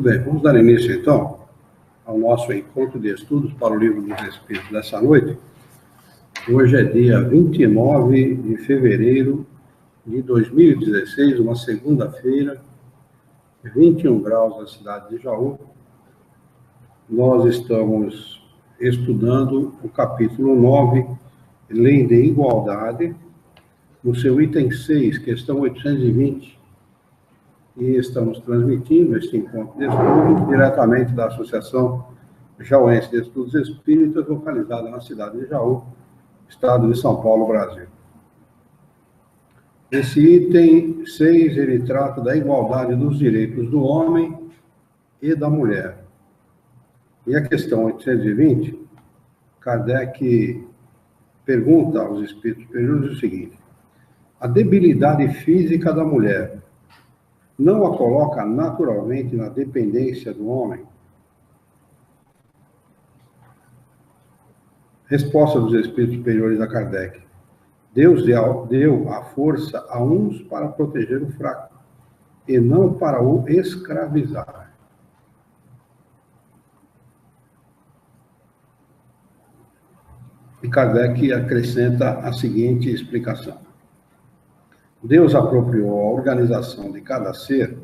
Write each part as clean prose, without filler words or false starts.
Muito bem, vamos dar início, então, ao nosso encontro de estudos para o Livro dos Espíritos dessa noite. Hoje é dia 29 de fevereiro de 2016, uma segunda-feira, 21 graus na cidade de Jaú. Nós estamos estudando o capítulo 9, Lei de Igualdade, no seu item 6, questão 820, e estamos transmitindo este encontro de estudos diretamente da Associação Jauense de Estudos Espíritas, localizada na cidade de Jaú, estado de São Paulo, Brasil. Esse item 6, ele trata da igualdade dos direitos do homem e da mulher. E a questão 820, Kardec pergunta aos espíritos superiores o seguinte: a debilidade física da mulher não a coloca naturalmente na dependência do homem? Resposta dos espíritos superiores a Kardec: Deus deu a força a uns para proteger o fraco, e não para o escravizar. E Kardec acrescenta a seguinte explicação: Deus apropriou a organização de cada ser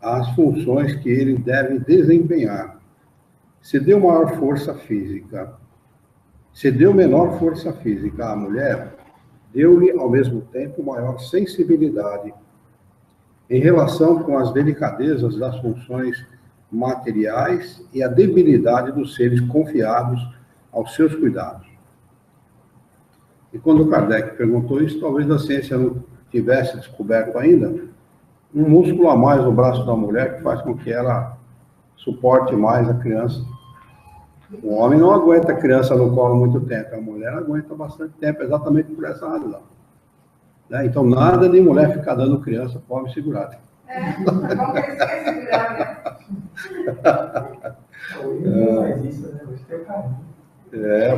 às funções que ele deve desempenhar. Se deu menor força física à mulher, deu-lhe ao mesmo tempo maior sensibilidade em relação com as delicadezas das funções materiais e a debilidade dos seres confiados aos seus cuidados. E quando Kardec perguntou isso, talvez a ciência não tivesse descoberto ainda um músculo a mais no braço da mulher que faz com que ela suporte mais a criança. O homem não aguenta a criança no colo muito tempo, a mulher aguenta bastante tempo, exatamente por essa razão. Né? Então, nada de mulher ficar dando criança pobre segurada. Vamos ter que segurar, né?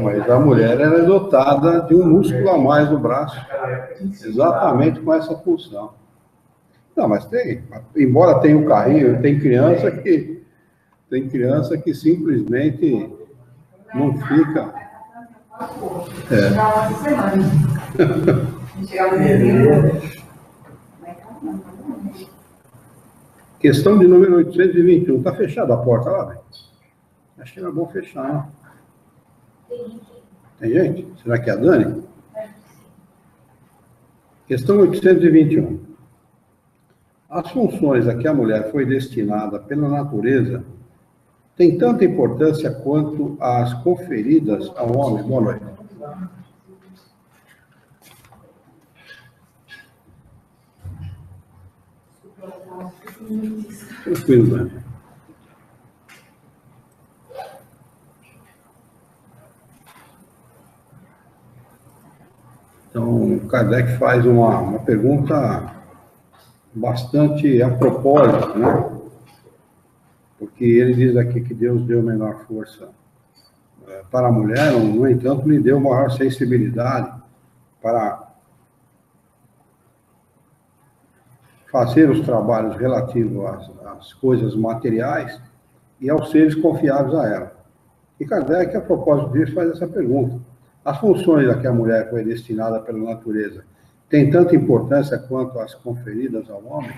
Mas a mulher ela é dotada de um músculo a mais no braço, exatamente com essa função. Não, mas tem, embora tenha um carrinho, tem criança que simplesmente não fica. Questão de número 821. Está fechada a porta lá, velho? Acho que era bom fechar, né? Tem gente? Será que é a Dani? Questão 821. As funções a que a mulher foi destinada pela natureza têm tanta importância quanto as conferidas ao homem. Boa noite. Tranquilo, Dani. Então, Kardec faz uma pergunta bastante a propósito, né? Porque ele diz aqui que Deus deu menor força para a mulher, no entanto, lhe deu maior sensibilidade para fazer os trabalhos relativos às coisas materiais e aos seres confiados a ela. E Kardec, a propósito disso, faz essa pergunta: as funções a que a mulher foi destinada pela natureza têm tanta importância quanto as conferidas ao homem?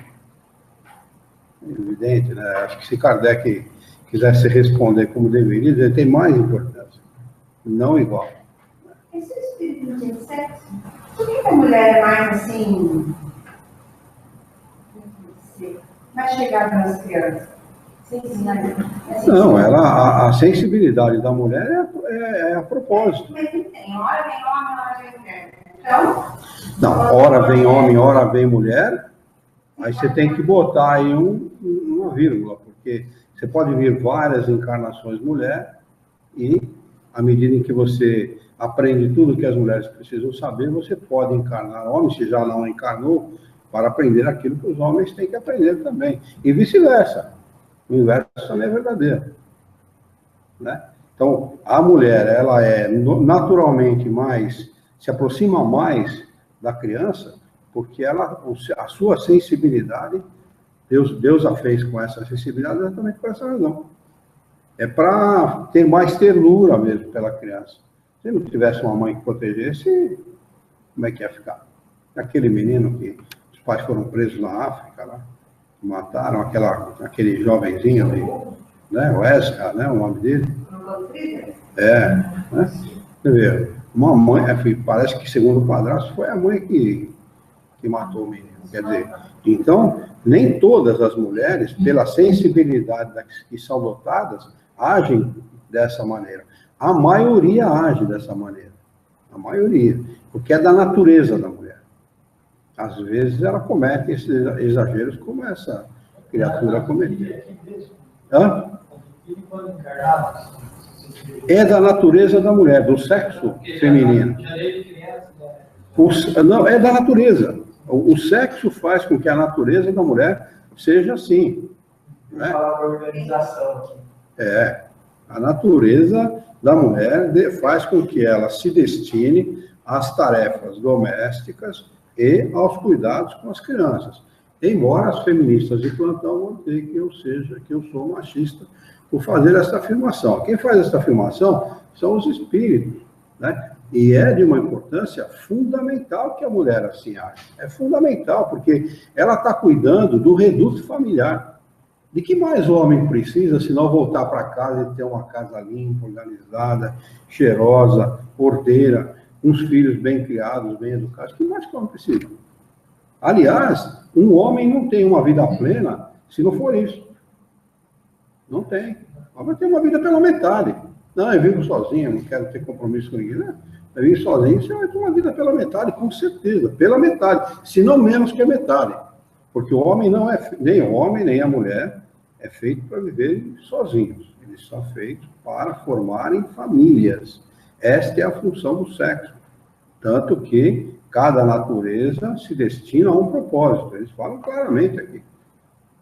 É evidente, né? Acho que se Kardec quisesse responder como deveria, ele tem mais importância, não igual. Esse espírito não tem sexo? Por que a mulher é mais assim, mais chegada nas crianças? Não, a sensibilidade da mulher é a propósito. Mas tem hora vem homem, hora vem mulher. Então, não, hora vem homem, hora vem mulher, aí você tem que botar aí uma vírgula, porque você pode vir várias encarnações mulher e, à medida em que você aprende tudo que as mulheres precisam saber, você pode encarnar homem, se já não encarnou, para aprender aquilo que os homens têm que aprender também. E vice-versa. O inverso também é verdadeiro. Né? Então, a mulher, ela é naturalmente mais, se aproxima mais da criança, porque a sua sensibilidade Deus a fez com essa sensibilidade exatamente por essa razão. É para ter mais ternura mesmo pela criança. Se não tivesse uma mãe que protegesse, como é que ia ficar? Aquele menino que os pais foram presos na África, lá, mataram aquele jovenzinho ali, né? O Esca, né? O nome dele. Né? Você vê, uma mãe, parece que segundo o padrasto, foi a mãe que matou o menino. Quer dizer, então, nem todas as mulheres, pela sensibilidade que são dotadas, agem dessa maneira. A maioria age dessa maneira. A maioria. Porque é da natureza da mulher. Às vezes ela comete esses exageros como essa criatura cometeu. Hã? É da natureza da mulher, do sexo feminino. Não, é da natureza. O sexo faz com que a natureza da mulher seja assim. Né? A natureza da mulher faz com que ela se destine às tarefas domésticas e aos cuidados com as crianças. Embora as feministas de plantão vão dizer que eu sou machista por fazer essa afirmação. Quem faz essa afirmação são os espíritos, né? E é de uma importância fundamental que a mulher assim age. É fundamental, porque ela está cuidando do reduto familiar. De que mais o homem precisa, se não voltar para casa e ter uma casa limpa, organizada, cheirosa, ordeira, com os filhos bem criados, bem educados? O que mais que o homem precisa? Aliás, um homem não tem uma vida plena se não for isso. Não tem. O homem tem uma vida pela metade. Não, eu vivo sozinho, não quero ter compromisso com ninguém. Não. Eu vivo sozinho, você vai ter uma vida pela metade, com certeza. Pela metade, se não menos que a metade. Porque o homem não é, nem o homem, nem a mulher, é feito para viver sozinhos. Eles são feitos para formarem famílias. Esta é a função do sexo. Tanto que cada natureza se destina a um propósito. Eles falam claramente aqui.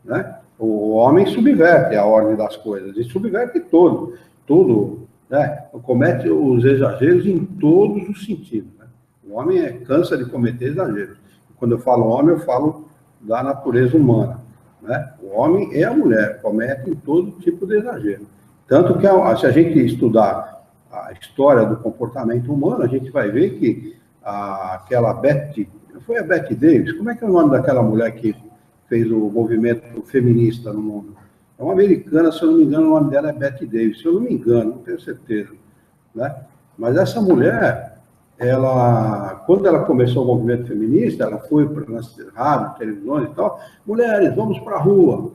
Né? O homem subverte a ordem das coisas. E subverte tudo, né? Comete os exageros em todos os sentidos. Né? O homem cansa de cometer exageros. Quando eu falo homem, eu falo da natureza humana. Né? O homem e a mulher cometem todo tipo de exagero. Tanto que, se a gente estudar a história do comportamento humano, a gente vai ver que aquela Betty, foi a Betty Davis, como é que é o nome daquela mulher que fez o movimento feminista no mundo? É uma americana, se eu não me engano, o nome dela é Betty Davis, se eu não me engano, não tenho certeza. Né? Mas essa mulher, quando ela começou o movimento feminista, ela foi para as rádios, televisões e tal, mulheres, vamos para a rua.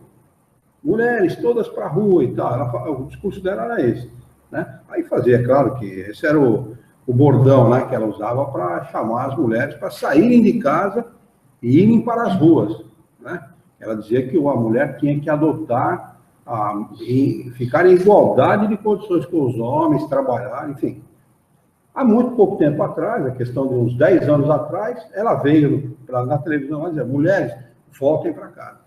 Mulheres, todas para a rua e tal. O discurso dela era esse. Né? Aí fazia, claro que esse era o bordão, né, que ela usava para chamar as mulheres para saírem de casa e irem para as ruas. Né? Ela dizia que a mulher tinha que adotar e ficar em igualdade de condições com os homens, trabalhar, enfim. Há muito pouco tempo atrás, a questão de uns 10 anos atrás, ela veio na televisão e dizia, mulheres, voltem para casa.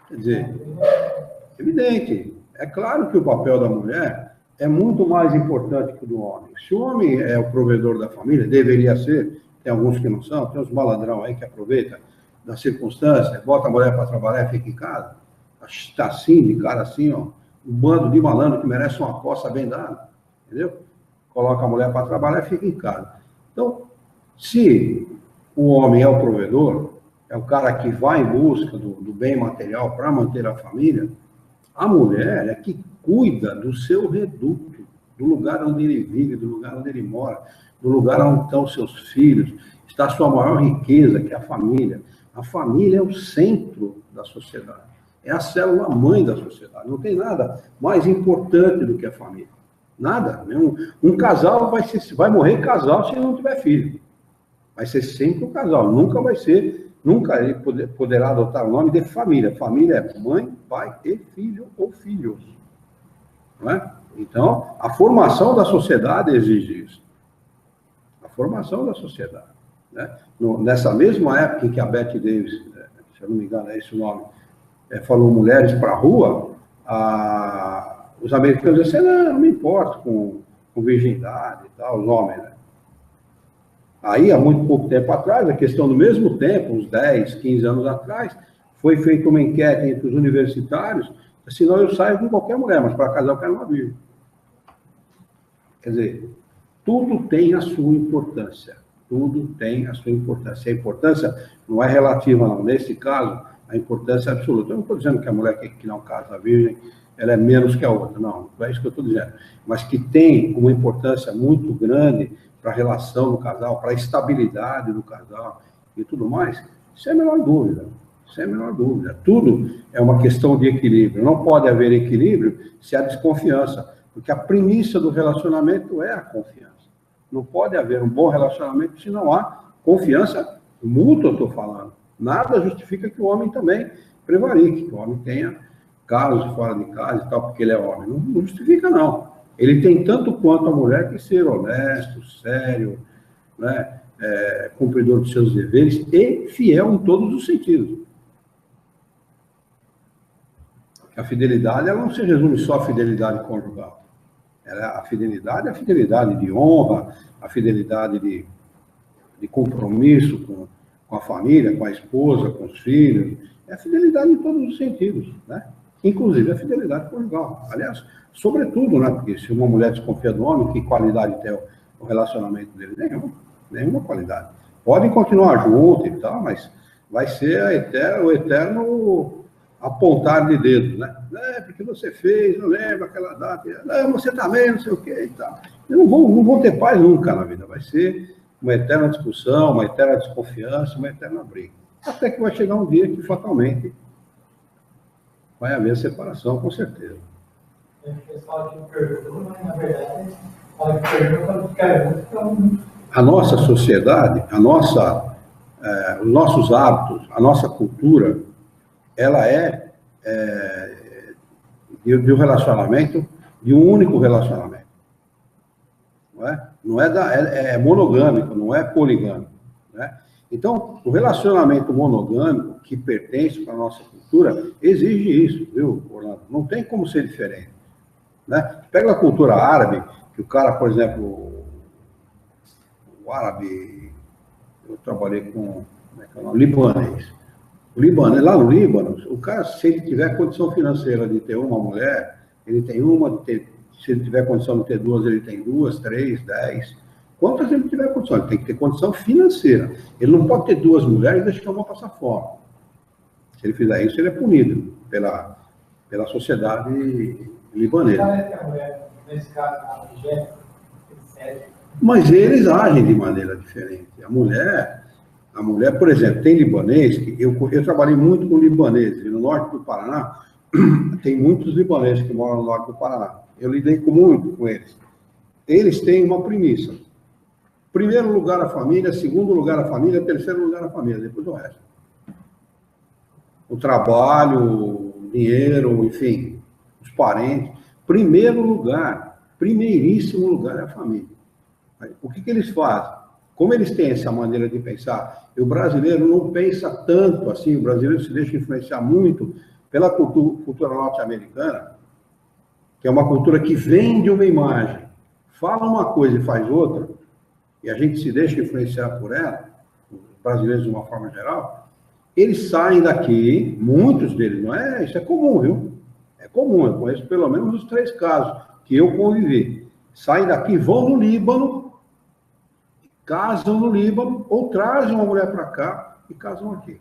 Quer dizer, evidente, é claro que o papel da mulher é muito mais importante que o do homem. Se o homem é o provedor da família, deveria ser, tem alguns que não são, tem uns malandrão aí que aproveitam da circunstância, bota a mulher para trabalhar e fica em casa, está assim, de cara assim, ó, um bando de malandro que merece uma coça bem dada, entendeu? Coloca a mulher para trabalhar e fica em casa. Então, se o homem é o provedor, é o cara que vai em busca do bem material para manter a família, a mulher é que cuida do seu reduto, do lugar onde ele vive, do lugar onde ele mora, do lugar onde estão os seus filhos, está a sua maior riqueza, que é a família. A família é o centro da sociedade, é a célula-mãe da sociedade. Não tem nada mais importante do que a família. Nada. Um casal vai morrer casal se não tiver filho. Vai ser sempre um casal, nunca vai ser, nunca ele poderá adotar o nome de família. Família é mãe, pai e filho ou filhos. Não é? Então, a formação da sociedade exige isso. A formação da sociedade. Né? Nessa mesma época em que a Betty Davis, se eu não me engano é esse o nome, falou mulheres para a rua, os americanos diziam assim, não me importo com virgindade e tal, os homens. Né? Aí, há muito pouco tempo atrás, a questão do mesmo tempo, uns 10, 15 anos atrás, foi feita uma enquete entre os universitários, senão eu saio com qualquer mulher, mas para casar eu quero uma virgem. Quer dizer, tudo tem a sua importância. Tudo tem a sua importância. A importância não é relativa, não. Nesse caso, a importância é absoluta. Eu não estou dizendo que a mulher que não casa virgem, ela é menos que a outra. Não, não é isso que eu estou dizendo. Mas que tem uma importância muito grande para a relação do casal, para a estabilidade do casal e tudo mais, isso é a menor dúvida. Isso é a menor dúvida. Tudo é uma questão de equilíbrio. Não pode haver equilíbrio se há desconfiança, porque a premissa do relacionamento é a confiança. Não pode haver um bom relacionamento se não há confiança mútua, eu estou falando. Nada justifica que o homem também prevarique, que o homem tenha casos fora de casa e tal, porque ele é homem. Não justifica, não. Ele tem tanto quanto a mulher que ser honesto, sério, né, cumpridor dos seus deveres e fiel em todos os sentidos. A fidelidade, ela não se resume só à fidelidade conjugal. A fidelidade é a fidelidade de honra, a fidelidade de compromisso com a família, com a esposa, com os filhos. É a fidelidade em todos os sentidos, né? Inclusive a fidelidade conjugal. Aliás, sobretudo, né? Porque se uma mulher desconfia do homem, que qualidade tem o relacionamento dele? Nenhuma qualidade. Podem continuar juntos e tal, mas vai ser o eterno apontar de dedo, né? Porque você fez, não lembro aquela data, não, você também, não sei o quê e tal. E não vão ter paz nunca na vida, vai ser uma eterna discussão, uma eterna desconfiança, uma eterna briga. Até que vai chegar um dia que, fatalmente, vai haver separação, com certeza. O pessoal que pergunta, mas, na verdade, fala que pergunta, fica a nossa sociedade, os nossos hábitos, a nossa cultura, ela é de um relacionamento, de um único relacionamento. Não é monogâmico, não é poligâmico. Né? Então, o relacionamento monogâmico, que pertence para a nossa cultura, exige isso, viu, Orlando? Não tem como ser diferente. Né? Pega a cultura árabe, que o cara, por exemplo, o árabe, eu trabalhei com libanês. O Líbano, lá no Líbano, o cara, se ele tiver condição financeira de ter uma mulher, ele tem uma, se ele tiver condição de ter duas, ele tem 2, 3, 10. Quantas ele tiver condição? Ele tem que ter condição financeira. Ele não pode ter 2 mulheres e deixar uma passar fome. Se ele fizer isso, ele é punido pela sociedade libanesa. Nesse caso, mas eles agem de maneira diferente. A mulher, por exemplo, tem libanês, que eu trabalhei muito com libaneses, e no norte do Paraná, tem muitos libaneses que moram no norte do Paraná. Eu lidei muito com eles. Eles têm uma premissa. Primeiro lugar a família, segundo lugar a família, terceiro lugar a família, depois o resto. O trabalho, o dinheiro, enfim, os parentes. Primeiro lugar, primeiríssimo lugar é a família. O que eles fazem? Como eles têm essa maneira de pensar, e o brasileiro não pensa tanto assim, o brasileiro se deixa influenciar muito pela cultura norte-americana, que é uma cultura que vende uma imagem, fala uma coisa e faz outra, e a gente se deixa influenciar por ela, os brasileiros de uma forma geral, eles saem daqui, muitos deles, não é? Isso é comum, viu? É comum, eu conheço pelo menos os 3 casos que eu convivi. Saem daqui, vão no Líbano, casam no Líbano, ou trazem uma mulher para cá e casam aqui.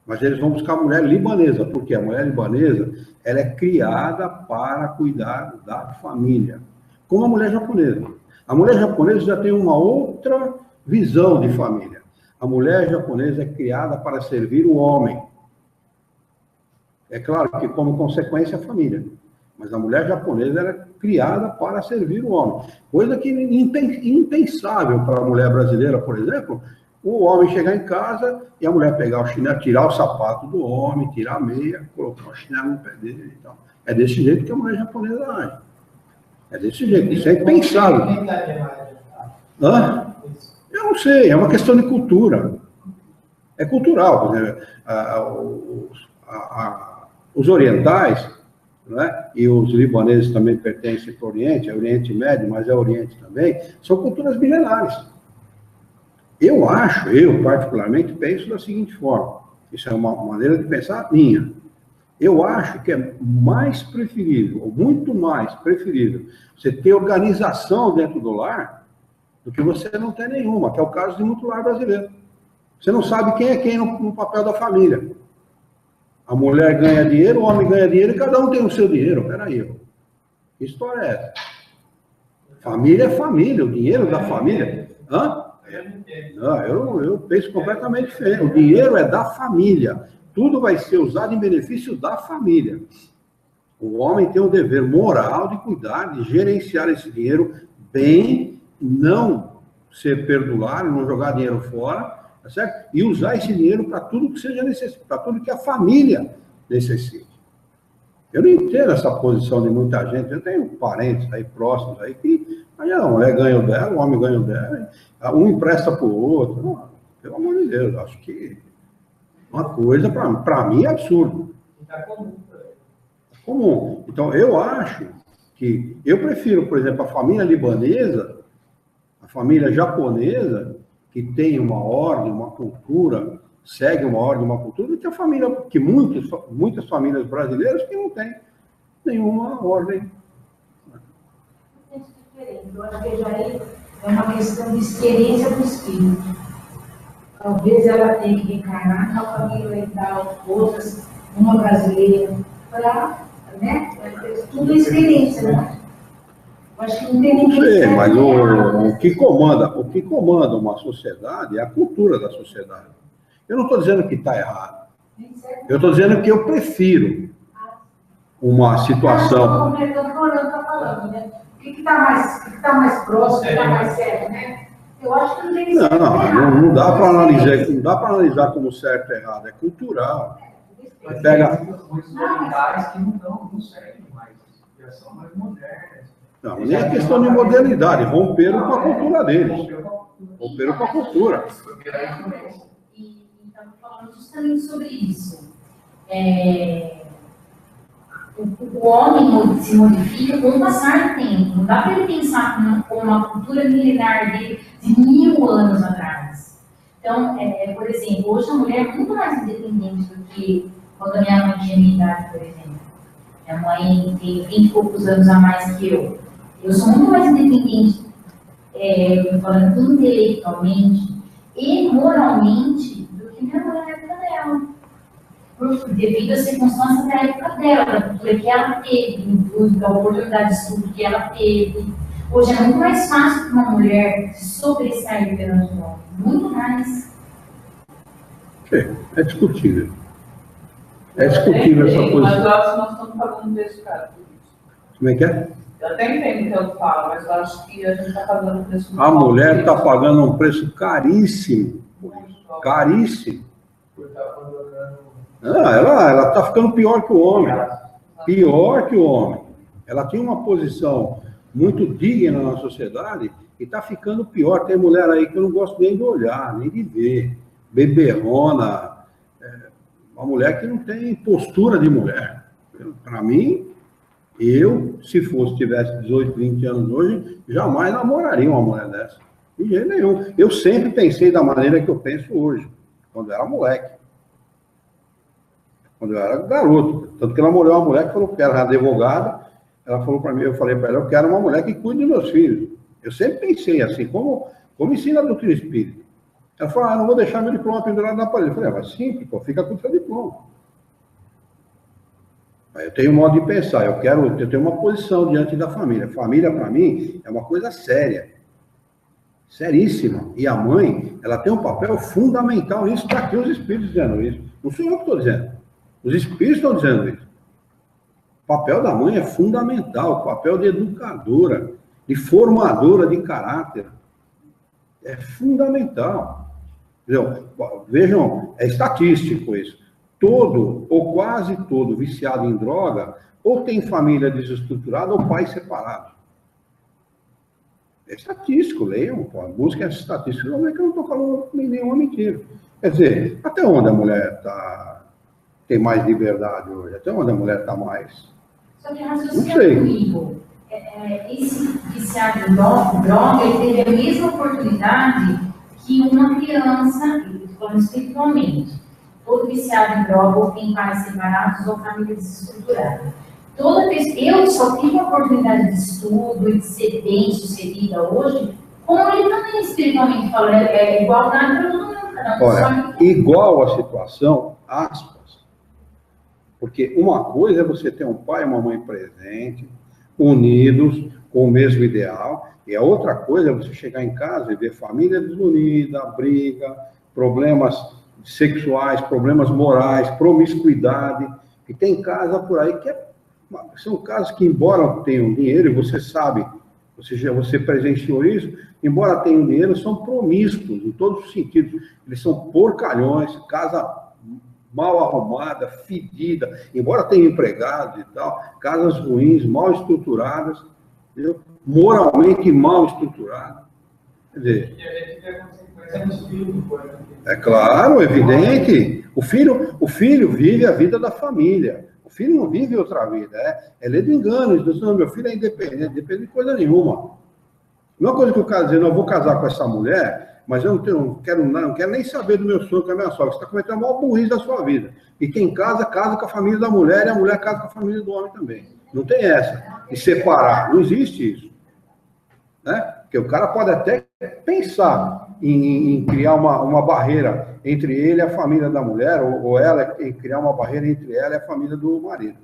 Mas eles vão buscar a mulher libanesa, porque a mulher libanesa, ela é criada para cuidar da família, como a mulher japonesa. A mulher japonesa já tem uma outra visão de família. A mulher japonesa é criada para servir o homem. É claro que, como consequência, a família. Mas a mulher japonesa ela é criada para servir o homem. Coisa que impensável para a mulher brasileira, por exemplo, o homem chegar em casa e a mulher pegar o chinelo, tirar o sapato do homem, tirar a meia, colocar o chinelo no pé dele e tal. É desse jeito que a mulher japonesa age. É desse jeito. Isso é impensável. Hã? Eu não sei, é uma questão de cultura. É cultural. Por exemplo, os orientais, né, e os libaneses também pertencem para o Oriente, é Oriente Médio, mas é Oriente também, são culturas milenares. Eu particularmente penso da seguinte forma, isso é uma maneira de pensar minha. Eu acho que é mais preferível, ou muito mais preferível, você ter organização dentro do lar do que você não ter nenhuma, que é o caso de muito lar brasileiro. Você não sabe quem é quem no papel da família. A mulher ganha dinheiro, o homem ganha dinheiro e cada um tem o seu dinheiro. Peraí, que história é essa? Família é família, o dinheiro da família. Hã? Não, eu penso completamente diferente. O dinheiro é da família. Tudo vai ser usado em benefício da família. O homem tem o dever moral de cuidar, de gerenciar esse dinheiro bem, não ser perdulário, não jogar dinheiro fora, tá certo? E usar esse dinheiro para tudo que seja necessário, para tudo que a família necessite. Eu não entendo essa posição de muita gente. Eu tenho parentes aí próximos aí que a mulher ganha o dela, o homem ganha o dela, um empresta para o outro. Não, pelo amor de Deus, acho que uma coisa, para mim, é absurdo. Está comum. Comum. Então, eu acho que eu prefiro, por exemplo, a família libanesa, a família japonesa, que tem uma ordem, uma cultura, segue uma ordem, uma cultura, do que a família, que muitas famílias brasileiras que não têm nenhuma ordem. É diferente. Eu acho que já é uma questão de experiência do espírito. Talvez ela tenha que reencarnar na família oriental, outras, uma brasileira, para, né? Tudo é experiência, né? Eu acho que não tem ninguém. Não sei, mas o que comanda uma sociedade é a cultura da sociedade. Eu não estou dizendo que está errado. Eu estou dizendo que eu prefiro uma situação. O que falando, né? O que está mais próximo, o que está mais certo, né? Eu acho que não tem que ser. Não dá para analisar, não dá para analisar como certo e errado, é cultural. Mas Pega. tem muitos orientais que não seguem mais, já são mais modernas. Não, nem é questão de modernidade, romperam com a cultura deles. Romperam com a cultura. E estamos falando justamente sobre isso. O homem se modifica com o passar do tempo. Não dá para ele pensar como uma cultura milenar dele de 1000 anos atrás. Então, por exemplo, hoje a mulher é muito mais independente do que quando a minha mãe tinha minha idade, por exemplo. Minha mãe tem 20 e poucos anos a mais que eu. Eu sou muito mais independente, falando intelectualmente e moralmente, do que minha mãe na época dela. Devido às circunstâncias da época dela, da cultura que ela teve, da oportunidade de estudo que ela teve. Hoje é muito mais fácil para uma mulher se sobressair perante o homem. Muito mais. É discutível. É discutível essa Mas posição. eu acho que nós estamos falando desse cara. Como é que é? Eu até entendo o que eu falo, mas eu acho que a gente está pagando um preço muito A alto. mulher está pagando um preço caríssimo por isso. Caríssimo. Ela está ficando pior que o homem. Pior que o homem. Ela tinha uma posição muito digna na sociedade e está ficando pior. Tem mulher aí que eu não gosto nem de olhar, nem de ver. Beberrona. Uma mulher que não tem postura de mulher. Para mim, se tivesse 18, 20 anos hoje, jamais namoraria uma mulher dessa. De jeito nenhum. Eu sempre pensei da maneira que eu penso hoje, quando eu era moleque. Quando eu era garoto. Tanto que ela namorou uma mulher que falou que era advogada. Ela falou para mim, eu falei para ela, eu quero uma mulher que cuide dos meus filhos. Eu sempre pensei assim, como ensina a doutrina espírita. Ela falou, não vou deixar meu diploma pendurado na parede. Eu falei, mas simples, pô, fica com o seu diploma. Eu tenho um modo de pensar, eu tenho uma posição diante da família. Família, para mim, é uma coisa séria. Seríssima. E a mãe, ela tem um papel fundamental nisso. Está aqui os espíritos dizendo isso. Não sou eu que estou dizendo. Os espíritos estão dizendo isso. O papel da mãe é fundamental. O papel de educadora, de formadora de caráter. É fundamental. Vejam, é estatístico isso. Todo ou quase todo viciado em droga ou tem família desestruturada ou pais separados. É estatístico, leiam, busquem essa estatística. Não é que eu não estou falando nenhuma mentira. Quer dizer, até onde a mulher tem mais liberdade hoje? Até onde a mulher está mais? Só que raciocina comigo. Esse viciado em droga, ele teve a mesma oportunidade que uma criança, falando espiritualmente, todo viciado em droga, ou tem pais separados, ou família desestruturada. Toda vez que eu só tive a oportunidade de estudo e de ser bem sucedida hoje, como ele também espiritualmente falou, é igualdade para todo mundo. Olha, igual a situação, aspas. Porque uma coisa é você ter um pai e uma mãe presente, unidos, com o mesmo ideal, e a outra coisa é você chegar em casa e ver família desunida, briga, problemas sexuais, problemas morais, promiscuidade, e tem casa por aí que são casos que, embora tenham dinheiro, e você sabe, você presenciou isso, embora tenham dinheiro, são promíscuos em todos os sentidos. Eles são porcalhões, casa mal arrumada, fedida, embora tenham empregados e tal, casas ruins, mal estruturadas, entendeu? Moralmente mal estruturadas. Quer dizer, E a gente vê a consequência nos filhos, por exemplo. é claro, evidente. O filho vive a vida da família. O filho não vive outra vida. É lei do engano. Ele diz, não, meu filho é independente, não depende de coisa nenhuma. Não é coisa que o cara diz, não, eu vou casar com essa mulher, mas eu não quero nem saber do meu sonho com a minha sogra. Você está cometendo a maior burrice da sua vida. E quem casa com a família da mulher, e a mulher casa com a família do homem também. Não tem essa. E separar. Não existe isso. Né? Porque o cara pode até pensar em criar uma barreira entre ele e a família da mulher, ou ela em criar uma barreira entre ela e a família do marido.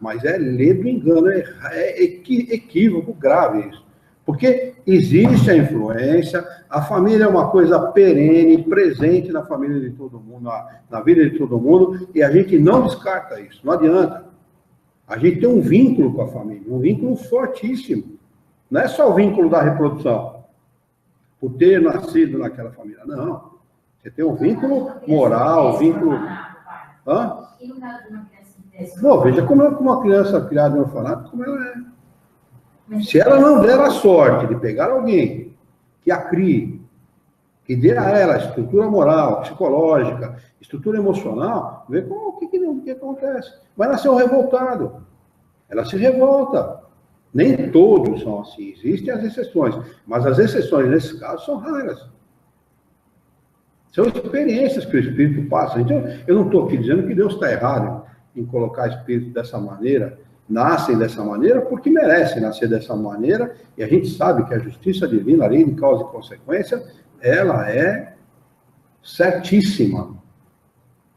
Mas é lei do engano, é equívoco grave isso. Porque existe a influência, a família é uma coisa perene, presente na família de todo mundo, na vida de todo mundo, e a gente não descarta isso, não adianta. A gente tem um vínculo com a família, um vínculo fortíssimo. Não é só o vínculo da reprodução, por ter nascido naquela família, não. Você tem um vínculo moral, um vínculo... Hã? E no caso de uma criança que cresce? Não, veja como uma criança criada em um orfanato, como ela é. Se ela não der a sorte de pegar alguém que a crie, que dê a ela estrutura moral, psicológica, estrutura emocional, vê o que acontece. Vai nascer um revoltado. Ela se revolta. Nem todos são assim, existem as exceções, mas as exceções nesses casos são raras. São experiências que o Espírito passa. Então, eu não estou aqui dizendo que Deus está errado em colocar Espírito dessa maneira, nascem dessa maneira porque merecem nascer dessa maneira, e a gente sabe que a justiça divina, a lei de causa e consequência, ela é certíssima.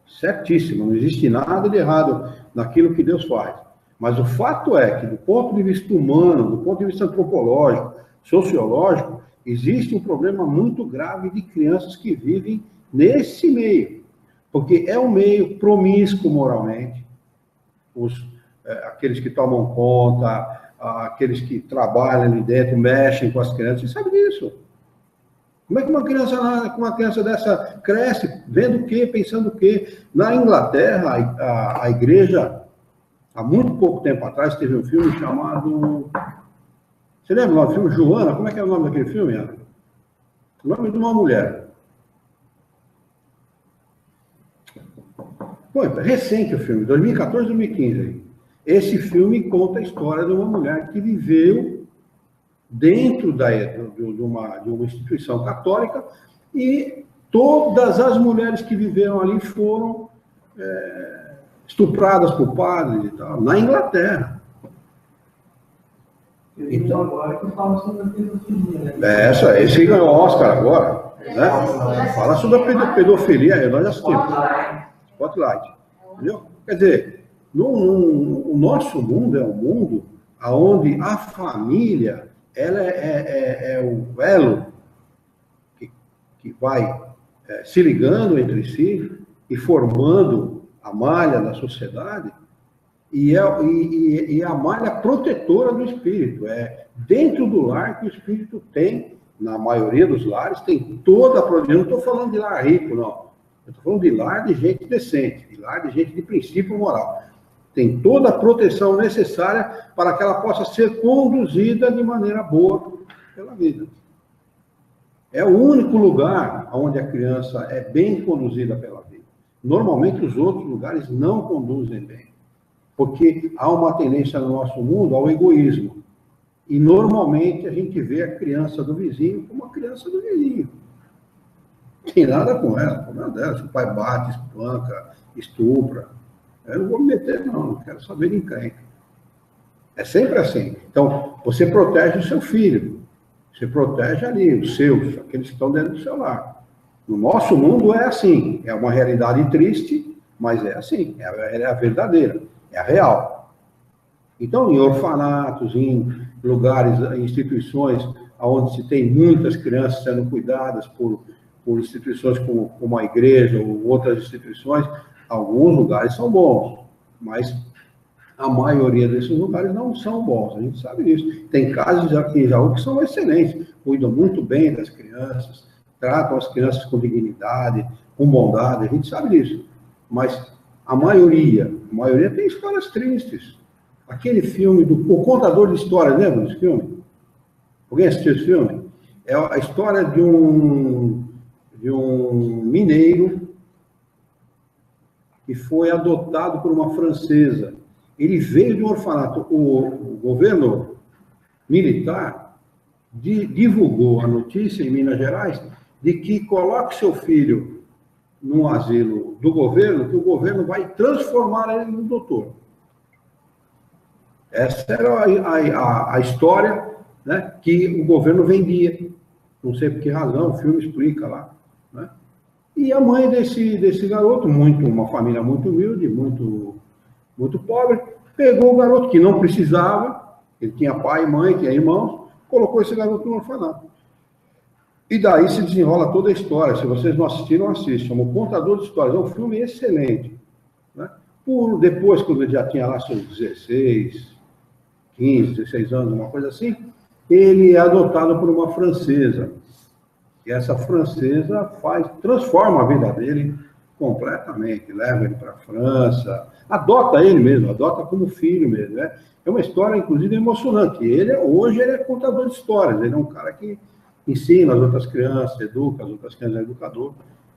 Certíssima, não existe nada de errado naquilo que Deus faz. Mas o fato é que, do ponto de vista humano, do ponto de vista antropológico, sociológico, existe um problema muito grave de crianças que vivem nesse meio. Porque é um meio promíscuo moralmente. Aqueles que tomam conta, aqueles que trabalham ali dentro, mexem com as crianças, você sabe disso. Como é que uma criança dessa cresce, vendo o quê, pensando o quê? Na Inglaterra, a igreja, há muito pouco tempo atrás, teve um filme chamado... Você lembra o nome do filme? Joana? Como é que é o nome daquele filme, Ana? O nome de uma mulher. Pô, é recente o filme, 2014, 2015. Esse filme conta a história de uma mulher que viveu dentro de uma instituição católica e todas as mulheres que viveram ali foram estupradas por padres e tal, na Inglaterra. Então, agora que fala sobre a pedofilia, né? Esse ganhou o Oscar agora, né? Fala sobre a pedofilia, nós já assistimos. Spotlight. Entendeu? Quer dizer, o nosso mundo é um mundo onde a família ela é o elo que vai se ligando entre si e formando a malha da sociedade, e a malha protetora do espírito. É dentro do lar que o espírito tem, na maioria dos lares, tem toda a proteção. Eu não estou falando de lar rico, não. Eu estou falando de lar de gente decente, de lar de gente de princípio moral. Tem toda a proteção necessária para que ela possa ser conduzida de maneira boa pela vida. É o único lugar onde a criança é bem conduzida pela vida. Normalmente os outros lugares não conduzem bem, porque há uma tendência no nosso mundo ao egoísmo. E normalmente a gente vê a criança do vizinho como a criança do vizinho. Tem nada com ela, o problema dela. Se o pai bate, espanca, estupra, eu não vou me meter, não quero saber de encrenca. É sempre assim. Então, você protege o seu filho, você protege ali os seus, aqueles que estão dentro do seu lar. No nosso mundo é assim, é uma realidade triste, mas é assim, é a verdadeira, é a real. Então, em orfanatos, em lugares, em instituições onde se tem muitas crianças sendo cuidadas por instituições como a igreja ou outras instituições, alguns lugares são bons, mas a maioria desses lugares não são bons, a gente sabe disso. Tem casos aqui em Jaú que são excelentes, cuidam muito bem das crianças, tratam as crianças com dignidade, com bondade, a gente sabe disso. Mas a maioria tem histórias tristes. Aquele filme O Contador de Histórias, lembra desse filme? Alguém assistiu esse filme? É a história de um mineiro que foi adotado por uma francesa. Ele veio de um orfanato. O governo militar divulgou a notícia em Minas Gerais de que coloque seu filho num asilo do governo, que o governo vai transformar ele no doutor. Essa era a história, né, que o governo vendia. Não sei por que razão, o filme explica lá. Né? E a mãe desse garoto, uma família muito humilde, muito pobre, pegou o garoto que não precisava, ele tinha pai e mãe, tinha irmãos, colocou esse garoto no orfanato. E daí se desenrola toda a história. Se vocês não assistiram, assistam. O Contador de Histórias é um filme excelente. Né? Depois, quando ele já tinha lá seus 16, 15, 16 anos, uma coisa assim, ele é adotado por uma francesa. E essa francesa transforma a vida dele completamente, leva ele para a França, adota ele mesmo, adota como filho mesmo. Né? É uma história, inclusive, emocionante. Hoje ele é contador de histórias, ele é um cara que ensina as outras crianças, educa as outras crianças, é educador,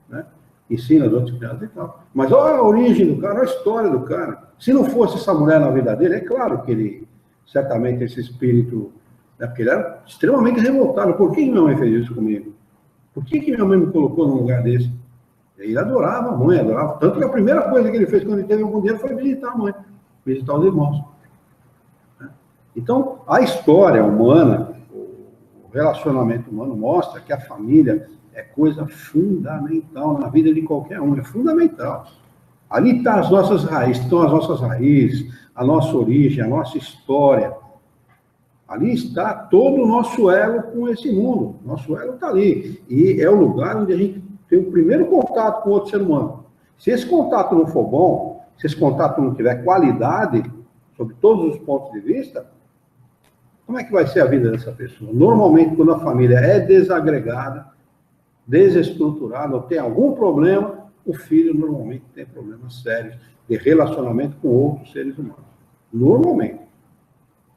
né? Ensina as outras crianças e tal. Mas olha a origem do cara, olha a história do cara. Se não fosse essa mulher na vida dele, é claro que ele, certamente, esse espírito, né? Porque ele era extremamente revoltado. Por que minha mãe fez isso comigo? Por que minha mãe me colocou num lugar desse? Ele adorava a mãe, adorava. Tanto que a primeira coisa que ele fez quando ele teve algum dinheiro foi visitar a mãe, visitar os irmãos. Então, a história humana, o relacionamento humano mostra que a família é coisa fundamental na vida de qualquer um, é fundamental. Ali estão as nossas raízes, a nossa origem, a nossa história. Ali está todo o nosso elo com esse mundo. Nosso elo está ali. E é o lugar onde a gente tem o primeiro contato com outro ser humano. Se esse contato não for bom, se esse contato não tiver qualidade, sob todos os pontos de vista, como é que vai ser a vida dessa pessoa? Normalmente, quando a família é desagregada, desestruturada, ou tem algum problema, o filho normalmente tem problemas sérios de relacionamento com outros seres humanos. Normalmente.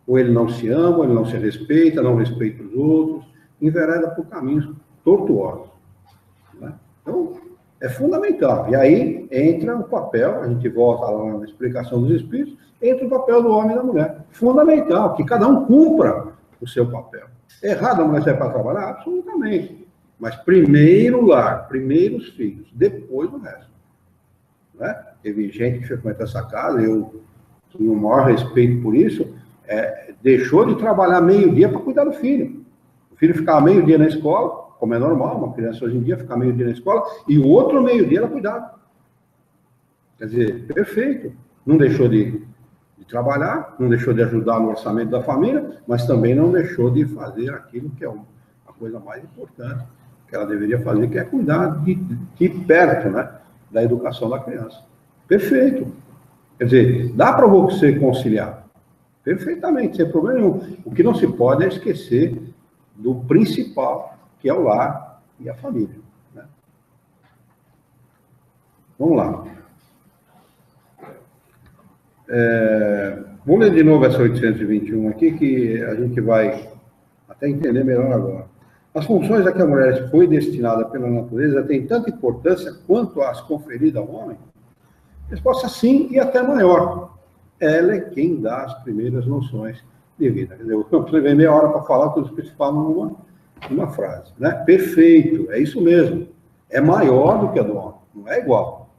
Ou ele não se ama, ou ele não se respeita, não respeita os outros, envereda por caminhos tortuosos. Né? Então, é fundamental. E aí entra o papel, a gente volta lá na explicação dos espíritos, entra o papel do homem e da mulher. Fundamental, que cada um cumpra o seu papel. É errado a mulher sair para trabalhar? Absolutamente. Mas primeiro o lar, primeiro os filhos, depois o resto. Né? Teve gente que frequenta essa casa, eu tenho o maior respeito por isso, deixou de trabalhar meio-dia para cuidar do filho. O filho ficava meio-dia na escola, como é normal, uma criança hoje em dia fica meio-dia na escola, e o outro meio-dia ela cuidava. Quer dizer, perfeito. Não deixou de trabalhar, não deixou de ajudar no orçamento da família, mas também não deixou de fazer aquilo que é a coisa mais importante que ela deveria fazer, que é cuidar de perto, né, da educação da criança. Perfeito. Quer dizer, dá para você conciliar. Perfeitamente, sem problema nenhum. O que não se pode é esquecer do principal, que é o lar e a família. Né? Vamos lá. Vou ler de novo essa 821 aqui, que a gente vai até entender melhor agora. As funções a que a mulher foi destinada pela natureza têm tanta importância quanto as conferidas ao homem? Resposta sim, e até maior. Ela é quem dá as primeiras noções de vida. Quer dizer, eu levei meia hora para falar tudo isso que se fala numa frase. Né? Perfeito, é isso mesmo. é maior do que a do homem, não é igual.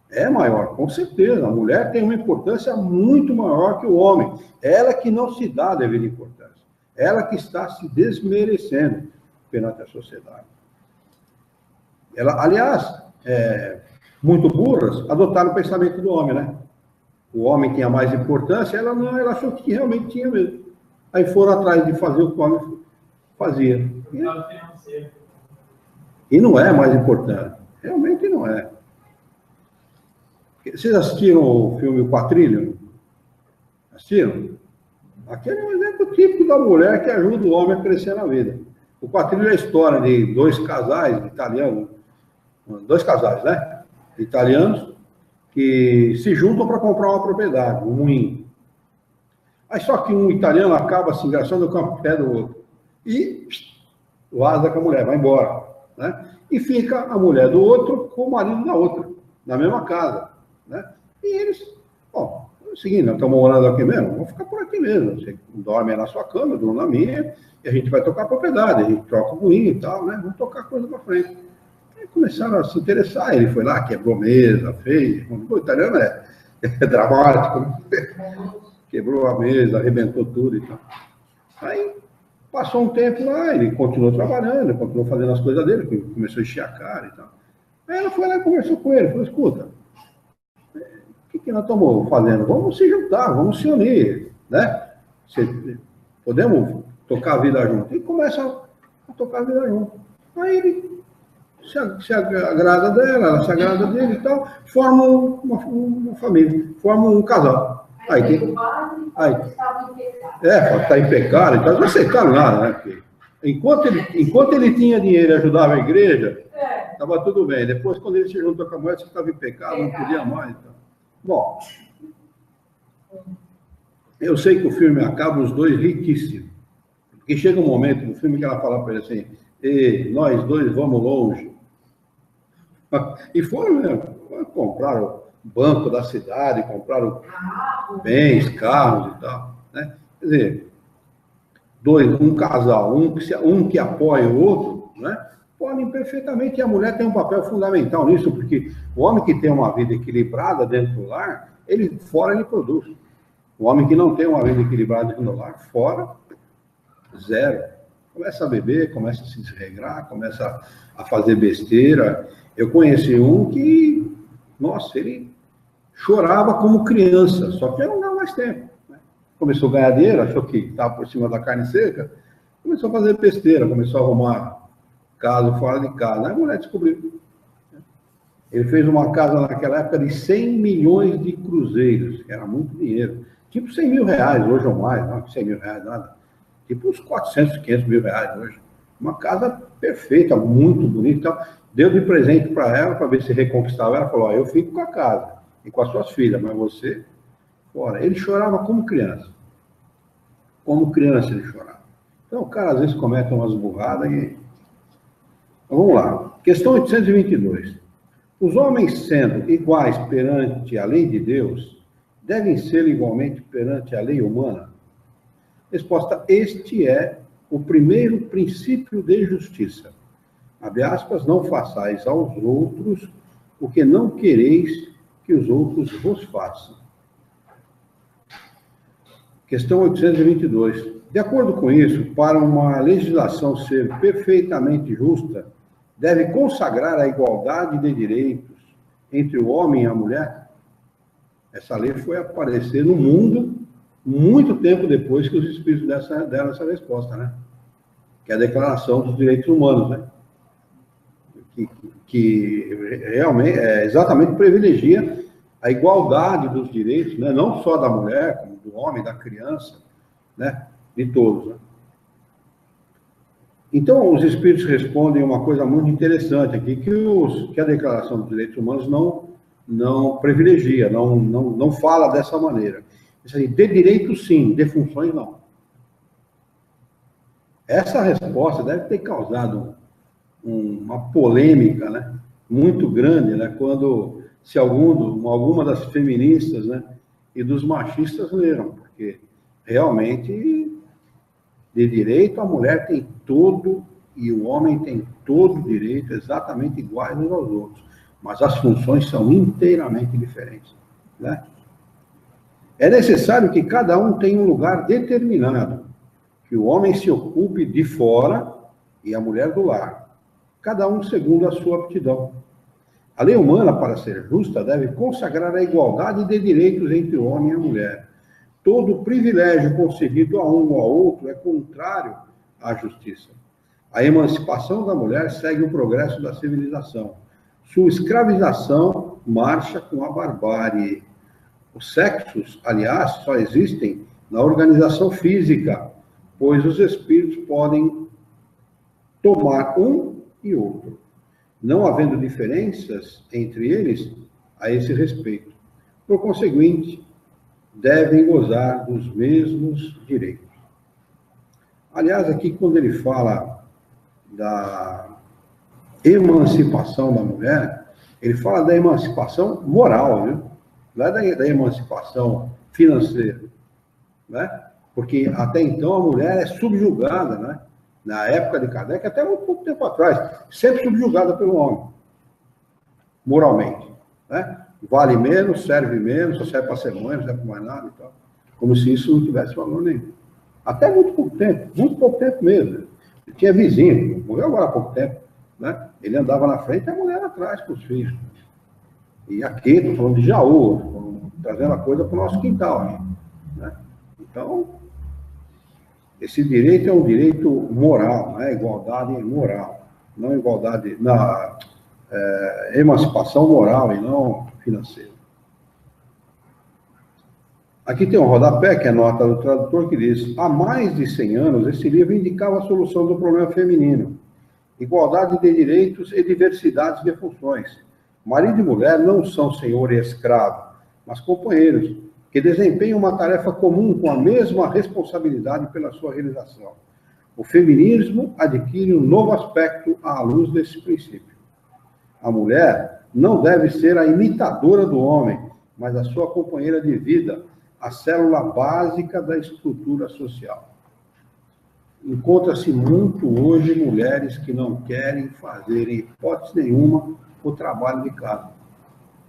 É maior, com certeza. A mulher tem uma importância muito maior que o homem. Ela que não se dá a devida importância. Ela que está se desmerecendo perante a sociedade. Ela, aliás, muito burras, adotaram o pensamento do homem, né? O homem tinha mais importância, ela não, ela achou que realmente tinha mesmo. Aí foram atrás de fazer o que o homem fazia. E não é mais importante. Realmente não é. Vocês assistiram o filme O Quatrilho? Assistiram? Aquele é um exemplo típico da mulher que ajuda o homem a crescer na vida. O Quatrilho é a história de dois casais italianos, né? Italianos, que se juntam para comprar uma propriedade, um moinho. Aí só que um italiano acaba se engraçando com o pé do outro. E vaza com a mulher, vai embora. Né? E fica a mulher do outro com o marido da outra, na mesma casa. Né? E eles, ó, é o seguinte, nós estamos morando aqui mesmo, vamos ficar por aqui mesmo. Você dorme na sua cama, eu durmo na minha, e a gente vai tocar a propriedade, a gente troca o moinho e tal, né? Vamos tocar a coisa para frente. Aí começaram a se interessar, ele foi lá, quebrou mesa, fez, o italiano é dramático, né? Quebrou a mesa, arrebentou tudo e tal. Aí passou um tempo lá, ele continuou trabalhando, ele continuou fazendo as coisas dele, começou a encher a cara e tal. Aí ela foi lá e conversou com ele, falou, escuta, o que nós estamos fazendo? Vamos se juntar, vamos se unir, né? Podemos tocar a vida junto. E começa a tocar a vida junto. Aí ele se agrada dela, ela se agrada dele e tal, formam uma família, formam um casal. Aí está em pecado, então não aceitaram nada, né? Porque enquanto ele tinha dinheiro e ajudava a igreja, estava tudo bem. Depois, quando ele se juntou com a mulher, você estava em pecado, não podia mais. Então. Bom, eu sei que o filme acaba os dois riquíssimos. Porque chega um momento no filme que ela fala para ele assim, e nós dois vamos longe. E foram mesmo, compraram o banco da cidade, compraram bens, carros e tal. Né? Quer dizer, um casal, um que apoia o outro, né? Podem perfeitamente, e a mulher tem um papel fundamental nisso, porque o homem que tem uma vida equilibrada dentro do lar, fora ele produz. O homem que não tem uma vida equilibrada dentro do lar, fora, zero. Começa a beber, começa a se desregrar, começa a fazer besteira. Eu conheci um que, nossa, ele chorava como criança, só que não dá mais tempo. Né? Começou a ganhar dinheiro, achou que estava por cima da carne seca, começou a fazer besteira, começou a arrumar casa fora de casa. Aí a mulher descobriu. Ele fez uma casa naquela época de 100 milhões de cruzeiros, que era muito dinheiro. Tipo 100 mil reais, hoje ou mais, não 100 mil reais, nada. Tipo uns 400, 500 mil reais hoje. Uma casa perfeita, muito bonita. Deu de presente para ela, para ver se reconquistava. Ela falou, eu fico com a casa e com as suas filhas, mas você, fora. Ele chorava como criança. Como criança ele chorava. Então o cara às vezes comete umas burradas e... Então, vamos lá. Questão 822. Os homens sendo iguais perante a lei de Deus, devem ser igualmente perante a lei humana? Resposta, este é o primeiro princípio de justiça. Abre aspas, não façais aos outros o que não quereis que os outros vos façam. Questão 822. De acordo com isso, para uma legislação ser perfeitamente justa, deve consagrar a igualdade de direitos entre o homem e a mulher? Essa lei foi aparecer no mundo muito tempo depois que os espíritos deram essa resposta, né? Que é a Declaração dos Direitos Humanos, né? Que realmente, exatamente privilegia a igualdade dos direitos, né? Não só da mulher, como do homem, da criança, né? De todos, né? Então, os espíritos respondem uma coisa muito interessante aqui, que a Declaração dos Direitos Humanos não privilegia, não fala dessa maneira. De direitos, sim, de funções, não. Essa resposta deve ter causado uma polêmica, né, muito grande, né, quando, se alguma das feministas, né, e dos machistas leram, porque realmente, de direito, a mulher tem todo e o homem tem todo o direito exatamente iguais uns aos outros, mas as funções são inteiramente diferentes, né? É necessário que cada um tenha um lugar determinado, que o homem se ocupe de fora e a mulher do lar, cada um segundo a sua aptidão. A lei humana, para ser justa, deve consagrar a igualdade de direitos entre o homem e a mulher. Todo privilégio concedido a um ou a outro é contrário à justiça. A emancipação da mulher segue o progresso da civilização. Sua escravização marcha com a barbárie. Os sexos, aliás, só existem na organização física, pois os espíritos podem tomar um e outro, não havendo diferenças entre eles a esse respeito. Por conseguinte, devem gozar dos mesmos direitos. Aliás, aqui quando ele fala da emancipação da mulher, ele fala da emancipação moral, viu? Não é da emancipação financeira, né? Porque até então a mulher é subjugada, né? Na época de Kardec, até muito pouco tempo atrás, sempre subjugada pelo homem, moralmente, né? Vale menos, serve menos, só serve para cerimônia, não serve para mais nada e tal. Como se isso não tivesse valor nenhum. Até muito pouco tempo mesmo. Ele tinha vizinho, morreu agora há pouco tempo, né? Ele andava na frente e a mulher atrás com os filhos. E aqui, estou falando de Jaú, trazendo a coisa para o nosso quintal, né? Então, esse direito é um direito moral, né? Igualdade moral, não igualdade na emancipação moral e não financeira. Aqui tem um rodapé, que é a nota do tradutor, que diz: há mais de 100 anos, esse livro indicava a solução do problema feminino, igualdade de direitos e diversidade de funções. Marido e mulher não são senhor e escravo, mas companheiros, que desempenham uma tarefa comum com a mesma responsabilidade pela sua realização. O feminismo adquire um novo aspecto à luz desse princípio. A mulher não deve ser a imitadora do homem, mas a sua companheira de vida, a célula básica da estrutura social. Encontra-se muito hoje mulheres que não querem fazer, em hipótese nenhuma, o trabalho de casa.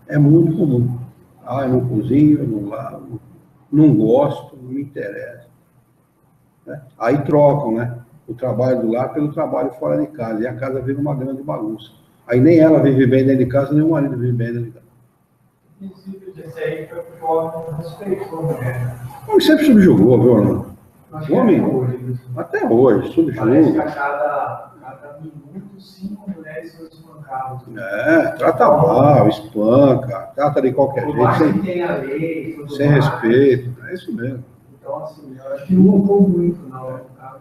É muito comum. Ah, eu não cozinho, eu não lavo, não gosto, não me interessa. Né? Aí trocam, né? O trabalho do lar pelo trabalho fora de casa. E a casa vira uma grande bagunça. Aí nem ela vive bem dentro de casa, nem o marido vive bem dentro de casa. O princípio desse aí foi que o homem respeitou a mulher. O homem sempre subjugou, viu, Orlando? Acho O homem, hoje, até hoje, parece que subjuga. a cada minuto, 5 mulheres são espancadas. Trata mal, espanca, trata de qualquer Por jeito, mais que sem, tenha lei, tudo sem mais. respeito. É isso mesmo. Então, assim, eu acho que não mudou muito, não. A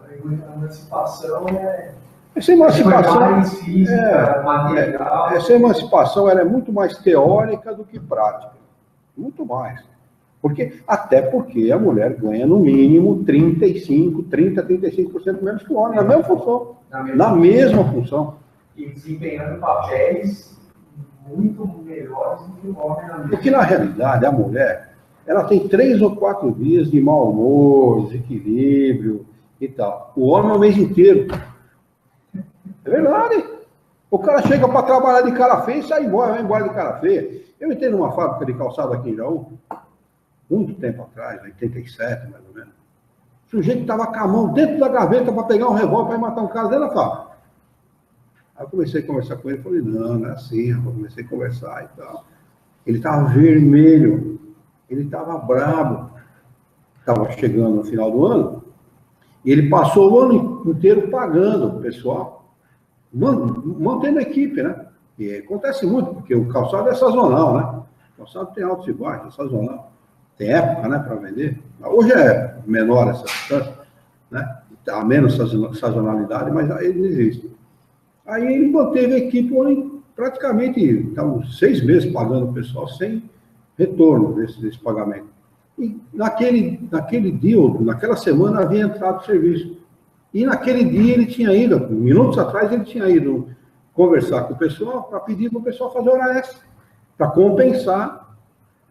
emancipação é Essa emancipação, mais física, material. essa emancipação ela é muito mais teórica do que prática. Muito mais. Até porque a mulher ganha no mínimo 35% menos que o homem, na mesma função. Na mesma função. E desempenhando papéis muito melhores do que o homem na mesma. Porque, na realidade, a mulher, ela tem 3 ou 4 dias de mau humor, desequilíbrio e tal. O homem é o mês inteiro. É verdade. O cara chega para trabalhar de cara feia e sai embora, vai embora de cara feia. Eu entrei numa fábrica de calçado aqui em Jaú, muito tempo atrás, 87 mais ou menos. O sujeito estava com a mão dentro da gaveta para pegar um revólver para matar um cara dentro da fábrica. Aí eu comecei a conversar com ele, falei, não é assim, eu comecei a conversar e tal. Ele estava vermelho, ele estava brabo. Estava chegando no final do ano, e ele passou o ano inteiro pagando o pessoal, mantendo a equipe, né? E acontece muito, porque o calçado é sazonal, né? O calçado tem altos e baixos, é sazonal. Tem época, né, para vender. Hoje é menor essa distância, né? Há menos sazonalidade, mas ele existe. Aí ele manteve a equipe praticamente, estamos 6 meses pagando o pessoal sem retorno desse pagamento. E naquele dia, ou naquela semana, havia entrado o serviço. E naquele dia ele tinha ido, minutos atrás, ele tinha ido conversar com o pessoal para pedir para o pessoal fazer hora extra, para compensar.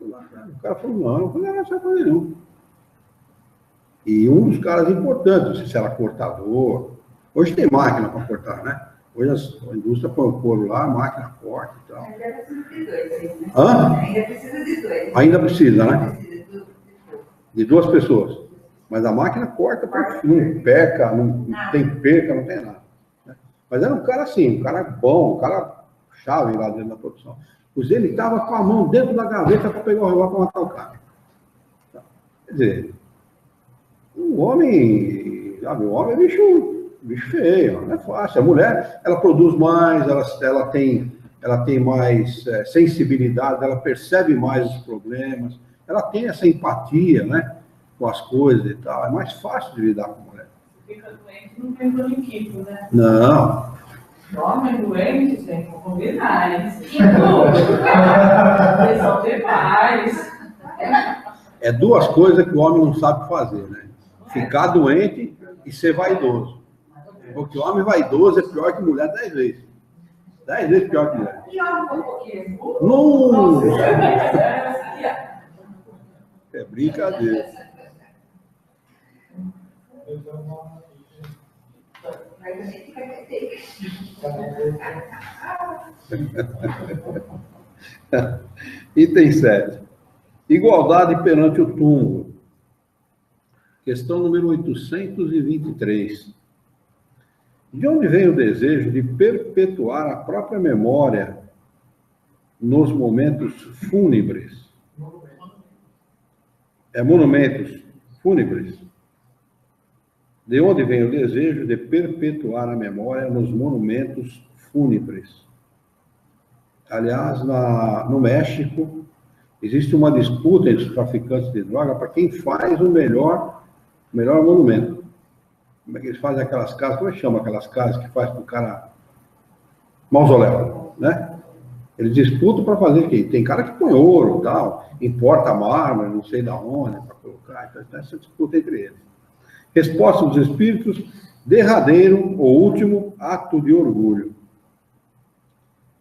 O cara falou, não vai fazer não. E um dos caras importantes, não sei se era cortador, Hoje tem máquina para cortar, né? Hoje a indústria põe o couro lá, a máquina corta e tal. Ainda precisa de dois, né? Hã? Ainda precisa de dois. Ainda precisa, né? Precisa de dois. De 2 pessoas. Mas a máquina corta, porque não peca, não tem perca, não tem nada. Né? Mas era um cara assim, um cara bom, um cara chave lá dentro da produção. Pois ele estava com a mão dentro da gaveta para pegar o relógio para matar o cara. Quer dizer, o homem, sabe, o homem é bicho feio, não é fácil. A mulher, ela produz mais, ela tem mais sensibilidade, ela percebe mais os problemas, ela tem essa empatia, né, com as coisas e tal. É mais fácil de lidar com a mulher. Fica doente, não tem boniquito, né? Não. Homem doente, gente, vou combinar, hein? Resolver mais. É 2 coisas que o homem não sabe fazer, né? Ficar doente e ser vaidoso. Porque o homem vaidoso é pior que mulher 10 vezes. 10 vezes pior que mulher. E olha um pouquinho. Nossa! É brincadeira. Mas a gente vai ter. Item 7. Igualdade perante o túmulo. Questão número 823. De onde vem o desejo de perpetuar a própria memória nos momentos fúnebres? Monumentos fúnebres. De onde vem o desejo de perpetuar a memória nos monumentos fúnebres? Aliás, no México, existe uma disputa entre os traficantes de droga para quem faz o melhor monumento. Como é que eles fazem aquelas casas? Como é que chama aquelas casas que faz para o cara mausoléu, né? Eles disputam para fazer o quê? Tem cara que põe ouro e tal, importa mármore, não sei da onde, para colocar. Então, essa disputa entre eles. Resposta dos espíritos: derradeiro ou último ato de orgulho.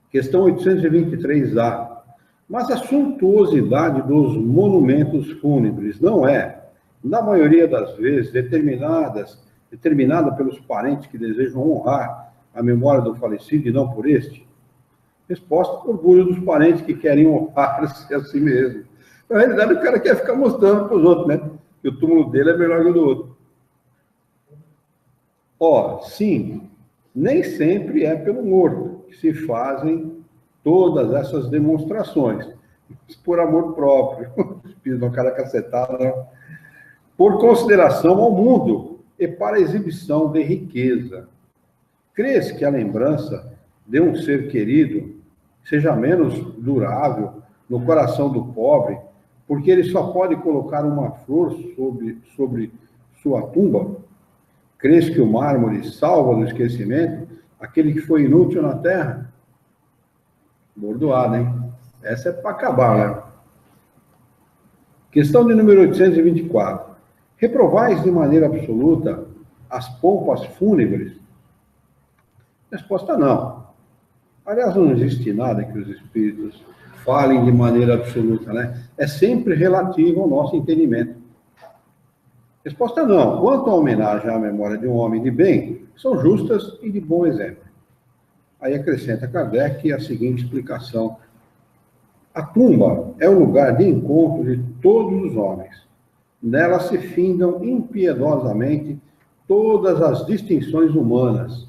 Questão 823A. Mas a suntuosidade dos monumentos fúnebres não é, na maioria das vezes, determinada pelos parentes que desejam honrar a memória do falecido e não por este? Resposta: orgulho dos parentes que querem honrar-se a si mesmo. Na realidade, o cara quer ficar mostrando para os outros, né? Que o túmulo dele é melhor que o do outro. Ora, sim, nem sempre é pelo morto que se fazem todas essas demonstrações. Por amor próprio, espírito do cara cacetada, não. Por consideração ao mundo e para exibição de riqueza. Crês que a lembrança de um ser querido seja menos durável no coração do pobre, porque ele só pode colocar uma flor sobre sua tumba? Crês que o mármore salva do esquecimento aquele que foi inútil na terra? Bordoada, hein? Essa é para acabar, né? Questão de número 824. Reprovais de maneira absoluta as pompas fúnebres? Resposta: não. Aliás, não existe nada que os espíritos falem de maneira absoluta, né? É sempre relativo ao nosso entendimento. Resposta: não. Quanto à homenagem à memória de um homem de bem, são justas e de bom exemplo. Aí acrescenta Kardec a seguinte explicação: a tumba é o lugar de encontro de todos os homens. Nela se findam impiedosamente todas as distinções humanas.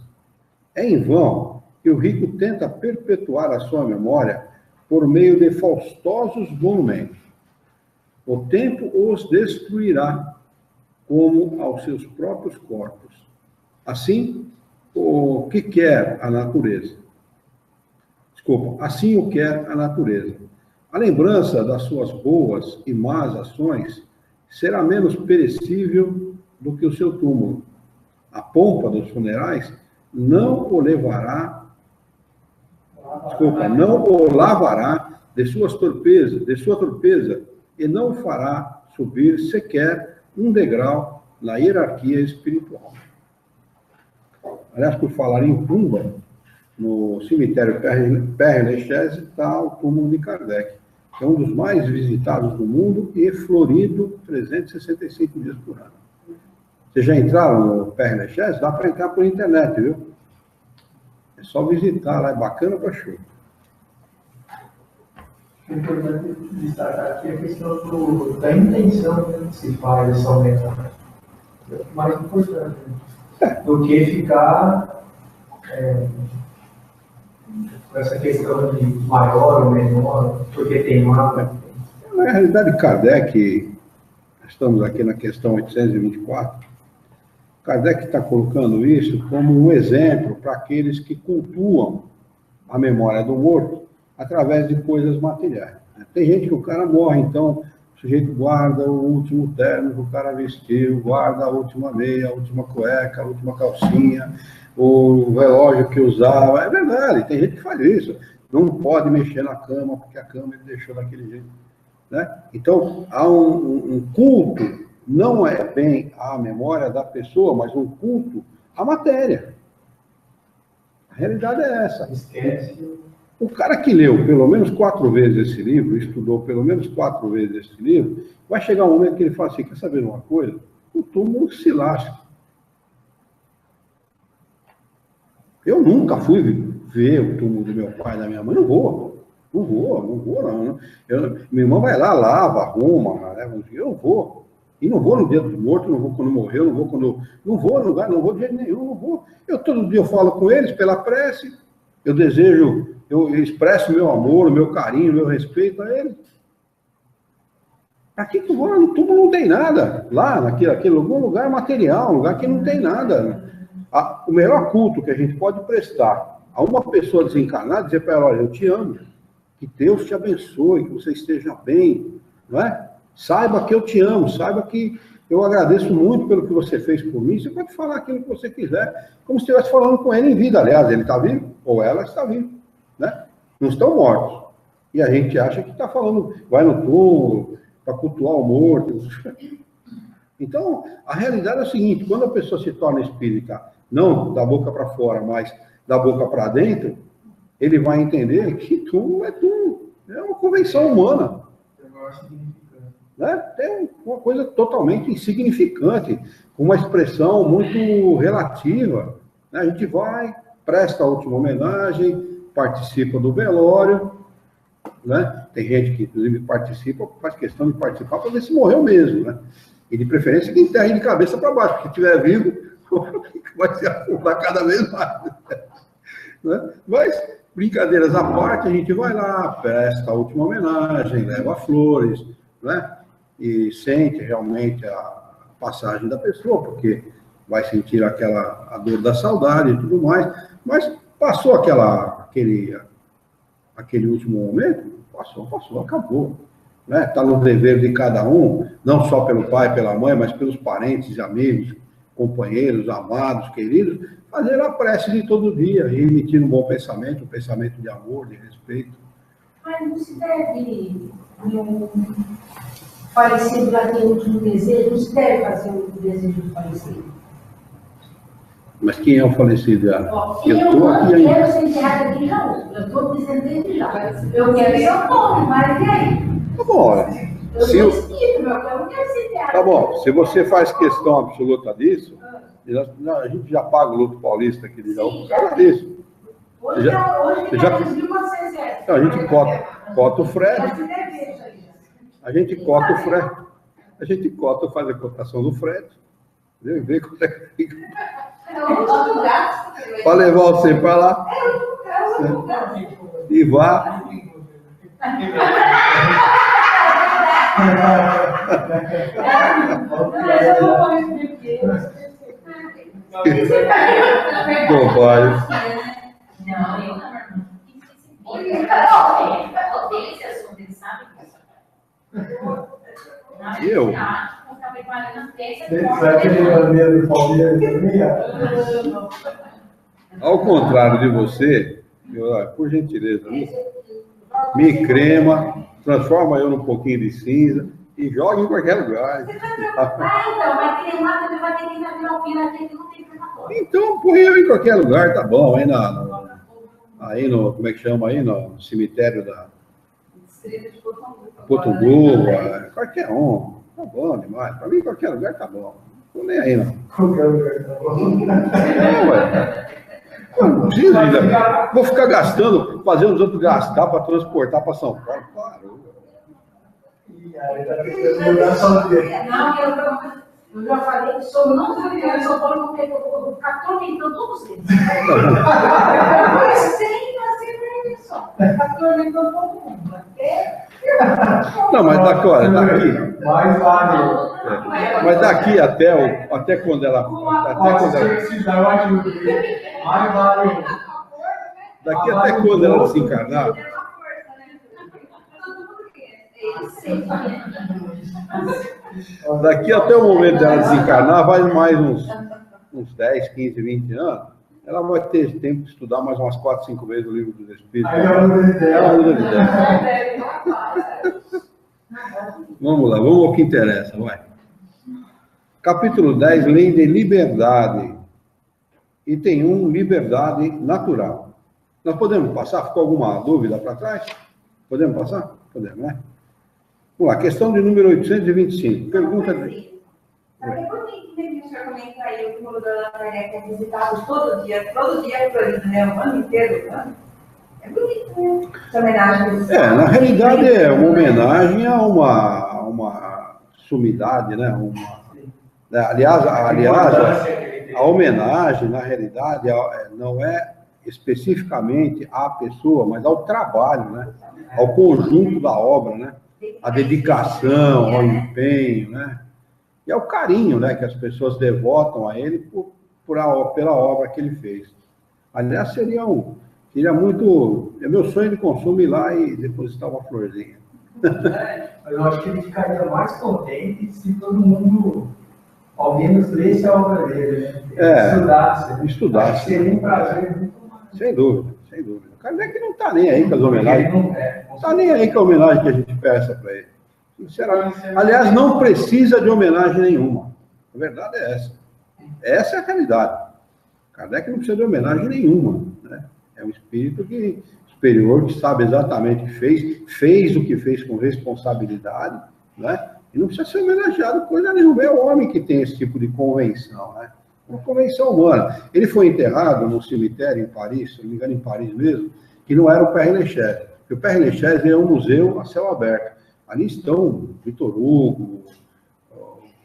É em vão que o rico tenta perpetuar a sua memória por meio de faustosos monumentos. O tempo os destruirá, como aos seus próprios corpos. Assim, o que quer a natureza? Assim o quer a natureza. A lembrança das suas boas e más ações será menos perecível do que o seu túmulo. A pompa dos funerais não o lavará de sua torpeza, e não o fará subir sequer um degrau na hierarquia espiritual. Aliás, por falar em tumba, no cemitério Père-Lachaise está o túmulo de Kardec, que é um dos mais visitados do mundo e florido 365 dias por ano. Vocês já entraram no Père Lachaise? Dá para entrar por internet, viu? É só visitar lá, é bacana para show. O importante destacar aqui é a questão da intenção, né, que se faz essa aumento. É o mais importante, né? Do que ficar com essa questão de maior ou menor, porque tem mais. Na realidade, Kardec, estamos aqui na questão 824, Kardec está colocando isso como um exemplo para aqueles que cultuam a memória do morto através de coisas materiais. Tem gente que o cara morre, então o sujeito guarda o último terno que o cara vestiu, guarda a última meia, a última cueca, a última calcinha, o relógio que usava. É verdade, tem gente que faz isso. Não pode mexer na cama, porque a cama ele deixou daquele jeito. Né? Então, há um culto, não é bem a memória da pessoa, mas um culto à matéria. A realidade é essa. Esquece. O cara que leu pelo menos 4 vezes esse livro, estudou pelo menos 4 vezes esse livro, vai chegar um momento que ele fala assim, quer saber de uma coisa? O túmulo se lasca. Eu nunca fui ver o túmulo do meu pai e da minha mãe, não vou. Não. Minha irmã vai lá, lava, arruma, leva um dia, eu vou. E não vou no dia do morto, não vou quando morreu, não vou quando... Não vou no lugar, não vou de jeito nenhum, não vou. Todo dia eu falo com eles pela prece, eu desejo, eu expresso meu amor, meu carinho, meu respeito a eles. Aqui que eu vou, no túmulo não tem nada. Lá, naquele lugar material, um lugar que não tem nada. O melhor culto que a gente pode prestar a uma pessoa desencarnada, dizer para ela, olha, eu te amo, que Deus te abençoe, que você esteja bem, não é? Saiba que eu te amo, saiba que eu agradeço muito pelo que você fez por mim. Você pode falar aquilo que você quiser, como se estivesse falando com ele em vida. Aliás, ele está vivo, ou ela está viva, né? Não estão mortos. E a gente acha que está falando, vai no túmulo, para cultuar o morto. Então, a realidade é o seguinte, quando a pessoa se torna espírita, não da boca para fora, mas da boca para dentro, ele vai entender que túmulo é túmulo. É uma convenção humana. Né? É uma coisa totalmente insignificante, com uma expressão muito relativa. A gente vai, presta a última homenagem, participa do velório, né? Tem gente que, inclusive, participa, faz questão de participar para ver se morreu mesmo, né? E de preferência que enterre de cabeça para baixo, porque se estiver vivo, vai se afundar cada vez mais. Né? Mas, brincadeiras à parte, a gente vai lá, presta a última homenagem, leva flores, né? E sente realmente a passagem da pessoa, porque vai sentir a dor da saudade e tudo mais, mas passou aquele último momento, passou, acabou. Né? Está no dever de cada um, não só pelo pai, pela mãe, mas pelos parentes e amigos, companheiros, amados, queridos, fazer a prece de todo dia e emitir um bom pensamento, um pensamento de amor, de respeito. Mas não se deve, no falecido lá tem o último desejo, não se deve fazer o último desejo do falecido. Mas quem é o falecido? Eu não quero ser enterrado aqui, não. Eu estou dizendo desde já. Eu quero ser autónomo, mas e aí? Tá bom. Eu sou espírito, meu, eu não quero ser enterrado. Tá bom, se você faz questão absoluta disso, a gente já paga o luto paulista aqui de Jaú por causa disso. Hoje já, já 2.400. Então, a gente cota o frete. A gente cota o frete. A gente faz a cotação do frete. Entendeu? E vê quanto é que fica. Para levar você para lá. E vá. Bobagem. Não, eu não. Eu odeio esse assunto, ele sabe disso. Eu? Será que ele vai ver o Palmeiras também? Ao contrário de você, por gentileza, me crema, transforma eu num pouquinho de cinza e joga em qualquer lugar. Então, vai cremar, também vai ter que ir na Vilopina, que não tem crematório. Então, põe eu em qualquer lugar, tá bom. Aí no como é que chama aí? No cemitério da Potungu, qualquer um. Tá bom demais. Para mim, qualquer lugar tá bom. Tô nem aí, não. Qualquer lugar. É, ué. Eu não preciso vou ficar gastando, fazendo os outros gastar para transportar para São Paulo. Claro. E aí tá tentando mudar só dele. Não, eu já falei que sou não familiar em São Paulo, porque eu vou ficar atormentando todos eles. Você nem nasceu só. Ficar atormentando todo mundo. Não, mas daqui, olha, daqui. Mais vale. Mas daqui até quando ela. Eu ajudo. Mais vale. Daqui até quando ela desencarnar. Daqui até o momento dela desencarnar, vai mais uns 10, 15, 20 anos. Ela vai ter tempo de estudar mais umas 4, 5 vezes o livro dos Espíritos. Aí ela muda de ideia. Ela muda de ideia. Vamos lá, vamos ao que interessa, vai. Capítulo 10, Lei de Liberdade. Item 1, Liberdade Natural. Nós podemos passar? Ficou alguma dúvida para trás? Podemos passar? Podemos, né? Vamos lá, questão de número 825. Pergunta de... Sabe por que o senhor comenta aí o túmulo da Allan Kardec é visitado todo dia florido, né? O ano inteiro, né? É bonito, né? Essa homenagem. Na realidade é uma homenagem a uma sumidade, né? Aliás, a homenagem, na realidade, não é especificamente à pessoa, mas ao trabalho, né? Ao conjunto da obra, né? A dedicação, ao empenho, né? E ao carinho, né, que as pessoas devotam a ele pela obra que ele fez. Aliás, seria muito... É meu sonho de consumo ir lá e depositar uma florzinha. Eu acho que ele ficaria mais contente se todo mundo, ao menos, lesse a obra dele, né? Estudasse. Seria um prazer muito mais. Sem dúvida, sem dúvida. O Kardec não está nem aí com as homenagens. Não está nem aí com a homenagem que a gente peça para ele. Sinceramente. Aliás, não precisa de homenagem nenhuma. A verdade é essa. Essa é a realidade. Kardec não precisa de homenagem nenhuma, né? É um espírito superior que sabe exatamente o que fez o que fez com responsabilidade, né? E não precisa ser homenageado coisa nenhuma. É o homem que tem esse tipo de convenção, né? Uma convenção humana. Ele foi enterrado no cemitério em Paris, se não me engano, em Paris mesmo, que não era o Père Lachaise. O Père Lachaise é um museu a céu aberto. Ali estão Vitor Hugo,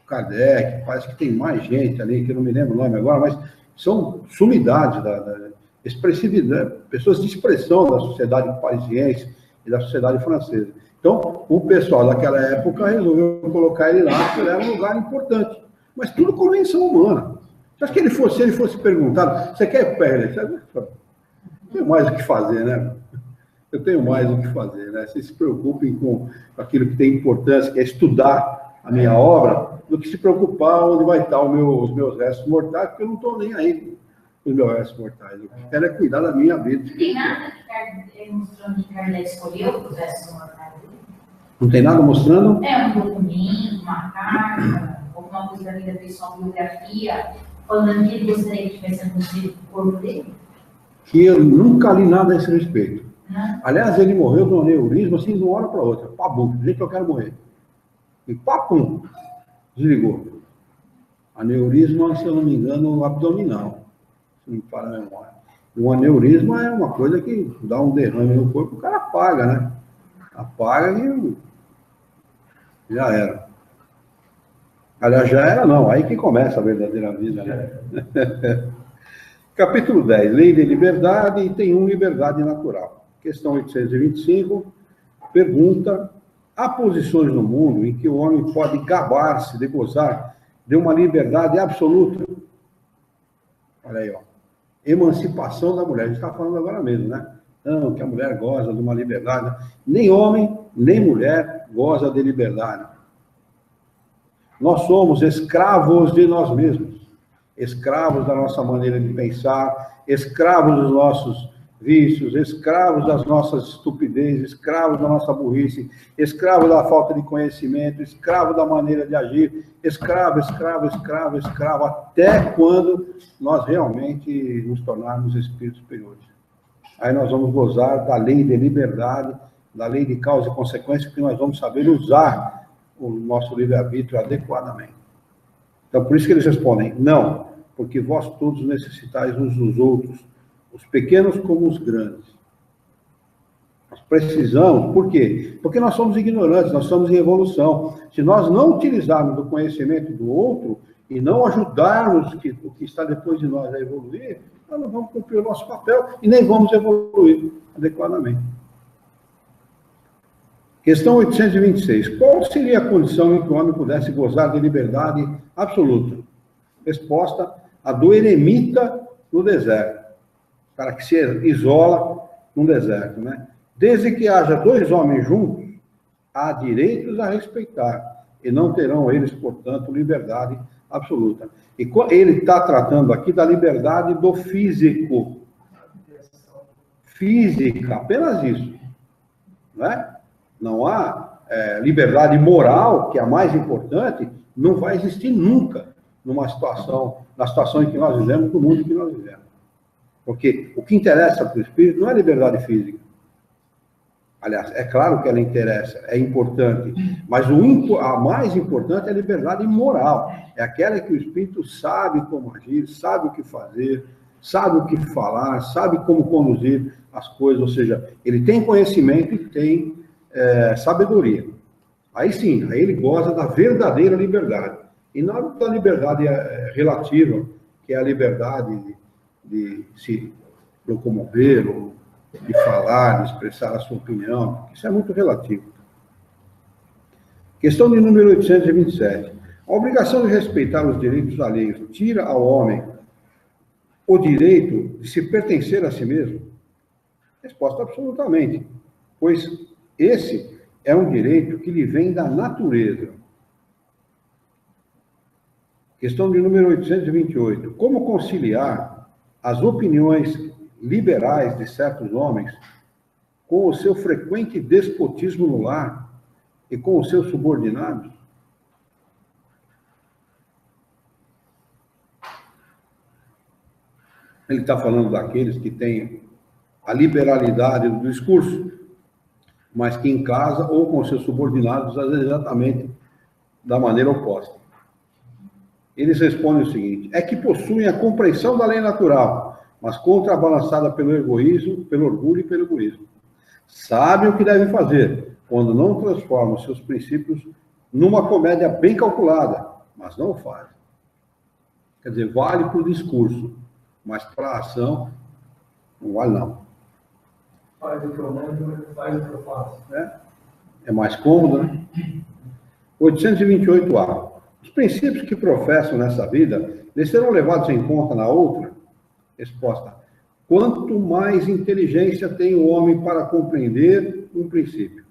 Kardec, parece que tem mais gente ali, que eu não me lembro o nome agora, mas são sumidades da expressividade, pessoas de expressão da sociedade parisiense e da sociedade francesa. Então, o pessoal daquela época resolveu colocar ele lá, porque ele era um lugar importante. Mas tudo convenção humana. Você acha que se ele fosse perguntado, você quer perder? Tem mais o que fazer, né? Eu tenho mais o que fazer, né? Vocês se preocupem com aquilo que tem importância, que é estudar a minha obra, do que se preocupar onde vai estar os meus restos mortais, porque eu não estou nem aí com os meus restos mortais. O que quero é cuidar da minha vida. Não tem nada mostrando que Kardec escolheu os restos mortais dele? Não tem nada mostrando? É um documento, uma carta, alguma coisa da vida pessoal, biografia, falando que ele gostaria que tivesse acontecido com o corpo dele? Que eu nunca li nada a esse respeito. Não. Aliás, ele morreu de um aneurisma, assim, de uma hora para outra. Pabum, do jeito que eu quero morrer. E papum, desligou. Aneurisma, se eu não me engano, abdominal. Se não me falha a memória. Um aneurisma é uma coisa que dá um derrame no corpo, o cara apaga, né? Apaga e já era. Aliás, já era não, aí que começa a verdadeira vida, né? Capítulo 10, Lei de Liberdade, item 1, Liberdade Natural. Questão 825, pergunta: há posições no mundo em que o homem pode gabar-se de gozar de uma liberdade absoluta? Olha aí, ó. Emancipação da mulher. A gente está falando agora mesmo, né? Não, que a mulher goza de uma liberdade. Nem homem, nem mulher goza de liberdade. Nós somos escravos de nós mesmos. Escravos da nossa maneira de pensar, escravos dos nossos vícios, escravos das nossas estupidezes, escravos da nossa burrice, escravos da falta de conhecimento, escravos da maneira de agir, escravo, até quando nós realmente nos tornarmos espíritos superiores. Aí nós vamos gozar da lei de liberdade, da lei de causa e consequência, porque nós vamos saber usar o nosso livre-arbítrio adequadamente. Então, por isso que eles respondem, não, porque vós todos necessitais uns dos outros, os pequenos como os grandes. Nós precisamos, por quê? Porque nós somos ignorantes, nós estamos em evolução. Se nós não utilizarmos do conhecimento do outro e não ajudarmos o que está depois de nós a evoluir, nós não vamos cumprir o nosso papel e nem vamos evoluir adequadamente. Questão 826. Qual seria a condição em que o homem pudesse gozar de liberdade absoluta? Resposta, a do eremita no deserto. O cara que se isola no deserto, né? Desde que haja dois homens juntos, há direitos a respeitar, e não terão eles, portanto, liberdade absoluta. E ele está tratando aqui da liberdade do físico. Física, apenas isso. Não é? Não há liberdade moral, que é a mais importante, não vai existir nunca na situação em que nós vivemos, no mundo que nós vivemos. Porque o que interessa para o espírito não é liberdade física. Aliás, é claro que ela interessa, é importante, mas a mais importante é a liberdade moral. É aquela que o espírito sabe como agir, sabe o que fazer, sabe o que falar, sabe como conduzir as coisas, ou seja, ele tem conhecimento e tem sabedoria. Aí sim, aí ele goza da verdadeira liberdade. E não da liberdade relativa, que é a liberdade de se locomover, ou de falar, de expressar a sua opinião. Isso é muito relativo. Questão de número 827. A obrigação de respeitar os direitos alheios tira ao homem o direito de se pertencer a si mesmo? Resposta, absolutamente. Pois esse é um direito que lhe vem da natureza. Questão de número 828. Como conciliar as opiniões liberais de certos homens com o seu frequente despotismo no lar e com os seus subordinados? Ele está falando daqueles que têm a liberalidade do discurso, mas que em casa ou com seus subordinados fazem exatamente da maneira oposta. Eles respondem o seguinte: é que possuem a compreensão da lei natural, mas contrabalançada pelo egoísmo, pelo orgulho e pelo egoísmo. Sabem o que devem fazer, quando não transformam seus princípios numa comédia bem calculada, mas não o fazem. Quer dizer, vale para o discurso, mas para a ação não vale não. Faz o que eu mando, faz o que eu faço. É mais cômodo, né? 828A. Os princípios que professam nessa vida, eles serão levados em conta na outra? Resposta. Quanto mais inteligência tem o homem para compreender um princípio,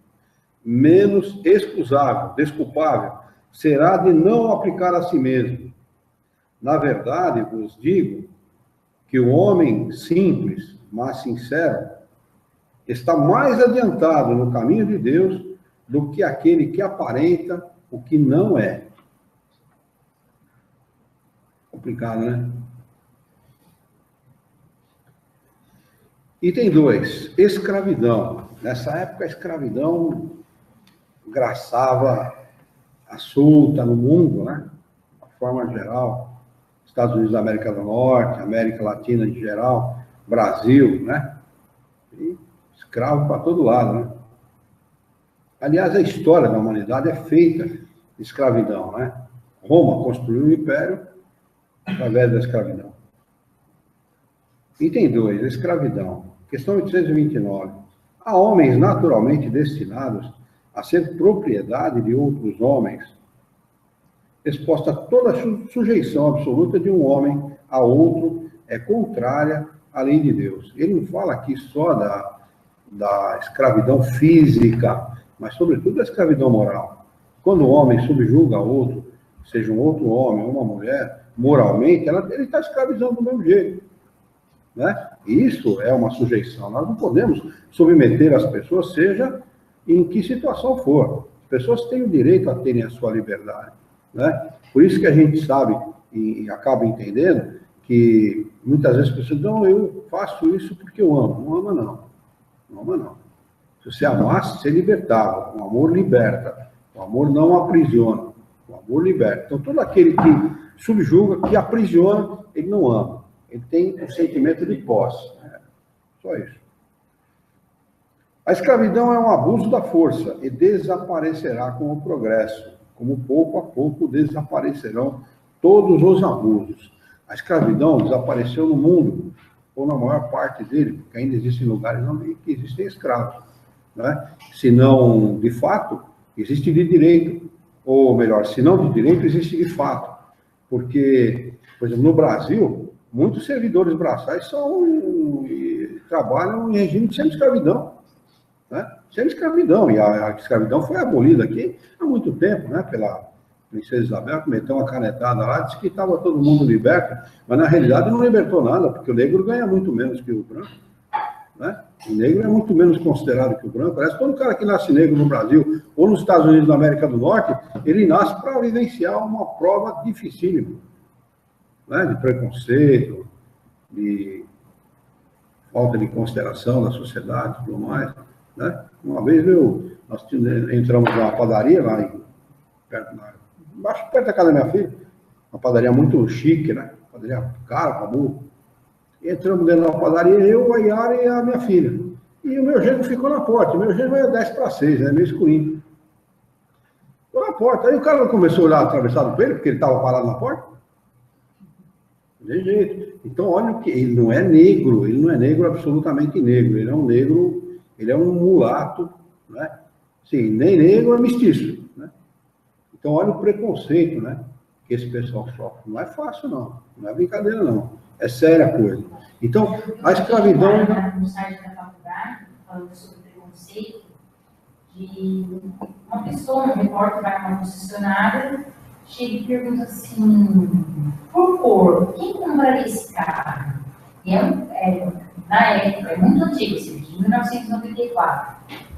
menos excusável, desculpável, será de não aplicar a si mesmo. Na verdade, vos digo que o homem simples, mas sincero, está mais adiantado no caminho de Deus do que aquele que aparenta o que não é. Complicado, né? Item 2, escravidão. Nessa época, a escravidão graçava a solta no mundo, né? De forma geral. Estados Unidos da América do Norte, América Latina em geral, Brasil, né? E escravo para todo lado, né? Aliás, a história da humanidade é feita de escravidão, né? Roma construiu um império através da escravidão. Item 2, escravidão. Questão 829. Há homens naturalmente destinados a ser propriedade de outros homens? Resposta: toda sujeição absoluta de um homem a outro é contrária à lei de Deus. Ele não fala aqui só da escravidão física, mas sobretudo da escravidão moral. Quando o homem subjuga outro, seja um outro homem ou uma mulher, moralmente, ele está escravizando do mesmo jeito. Né? Isso é uma sujeição. Nós não podemos submeter as pessoas, seja em que situação for. As pessoas têm o direito a terem a sua liberdade. Né? Por isso que a gente sabe e acaba entendendo que muitas vezes as pessoas dizem: não, eu faço isso porque eu amo. Não ama, não. Não ama, não. Se você amasse, você libertava. O amor liberta. O amor não aprisiona. O amor liberta. Então, todo aquele que subjuga, que aprisiona, ele não ama. Ele tem um sentimento de posse. Só isso. A escravidão é um abuso da força e desaparecerá com o progresso, como pouco a pouco desaparecerão todos os abusos. A escravidão desapareceu no mundo, ou na maior parte dele, porque ainda existem lugares onde existem escravos. Né? Se não de fato, existe de direito. Ou melhor, se não de direito, existe de fato. Porque, por exemplo, no Brasil, muitos servidores braçais trabalham em regime de semi-escravidão. Né? Semi-escravidão. E a escravidão foi abolida aqui há muito tempo, né? Pela Princesa Isabel, que meteu uma canetada lá, disse que estava todo mundo liberto, mas na realidade não libertou nada, porque o negro ganha muito menos que o branco. Né? O negro é muito menos considerado que o branco. Parece que todo cara que nasce negro no Brasil ou nos Estados Unidos da América do Norte, ele nasce para vivenciar uma prova dificílima, né? De preconceito, de falta de consideração da sociedade e tudo mais. Né? Uma vez nós entramos numa padaria lá perto da casa da minha filha, uma padaria muito chique, né? Padaria cara, pra burro. Entramos dentro da padaria, eu, a Yara e a minha filha. E o meu genro ficou na porta. O meu genro é 10 para 6, né? Meio escurinho. Ficou na porta. Aí o cara começou a olhar atravessado para ele, porque ele estava parado na porta. De jeito. Então, olha o que. Ele não é negro absolutamente negro. Ele é um negro, ele é um mulato, né? Sim, nem negro é mestiço, né? Então, olha o preconceito, né? Que esse pessoal sofre. Não é fácil, não. Não é brincadeira, não. É séria a coisa. Então, a escravidão... No site da faculdade, falando sobre preconceito, de uma pessoa, um repórter, vai numa concessionária, chega e pergunta assim, por cor, quem compraria esse carro? E na época, é muito antigo esse vídeo, de 1994.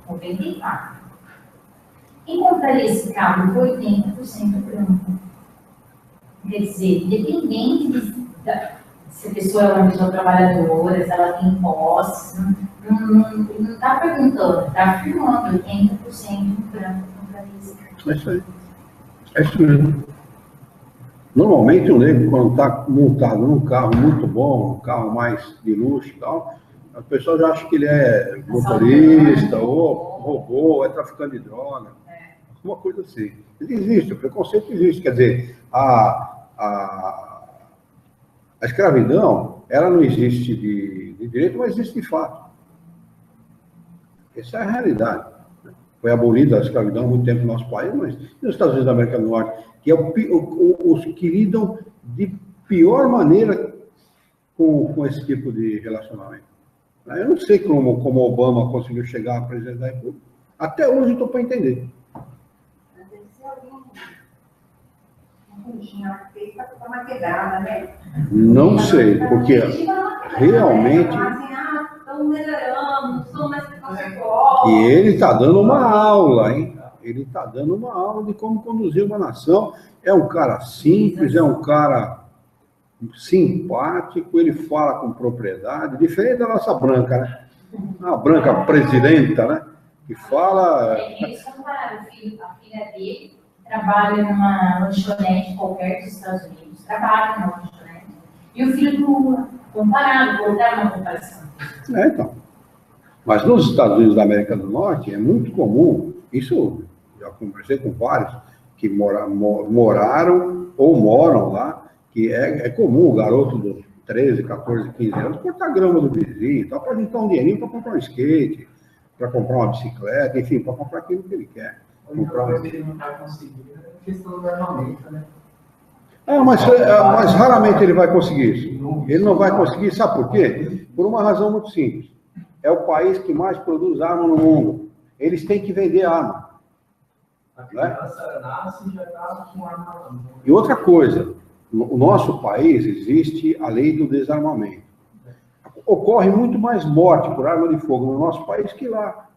94. Quem compraria esse carro por 80% branco? Quer dizer, independente se a pessoa é uma pessoa trabalhadora, se ela tem posses, não está perguntando, está afirmando 80% branco compraria esse carro. É isso aí. É isso mesmo. Normalmente o negro, quando está montado num carro muito bom, um carro mais de luxo e tal, a pessoa já acha que ele é motorista, ou robô, ou é traficante de droga. Uma coisa assim. Ele existe, o preconceito existe. Quer dizer, a escravidão, ela não existe de direito, mas existe de fato. Essa é a realidade. Foi abolida a escravidão há muito tempo no nosso país, mas nos Estados Unidos da América do Norte, que é os que lidam de pior maneira com esse tipo de relacionamento. Eu não sei como Obama conseguiu chegar à presidência da República. Até hoje estou para entender. Uma quebrada, né? Não sei, porque realmente... Estamos melhorando, somos mais preconceituosos. E ele está dando uma aula, hein? Ele está dando uma aula de como conduzir uma nação. É um cara simples, é um cara simpático, ele fala com propriedade, diferente da nossa branca, né? A branca presidenta, né? Que fala... Eles compararam a filha dele, trabalha numa lanchonete qualquer dos Estados Unidos, trabalha numa lanchonete, e o filho do comparado, colocaram uma comparação. Então. Mas nos Estados Unidos da América do Norte é muito comum, isso já conversei com vários que moraram ou moram lá, que é comum o garoto dos 13, 14, 15 anos cortar grama do vizinho, para juntar um dinheirinho para comprar um skate, para comprar uma bicicleta, enfim, para comprar aquilo que ele quer. Ele não vai conseguir, é questão do armamento, né? Mas raramente ele vai conseguir isso. Ele não vai conseguir, sabe por quê? Por uma razão muito simples. É o país que mais produz arma no mundo. Eles têm que vender arma. A criança nasce e já está com arma. E outra coisa, no nosso país existe a lei do desarmamento. Ocorre muito mais morte por arma de fogo no nosso país que lá.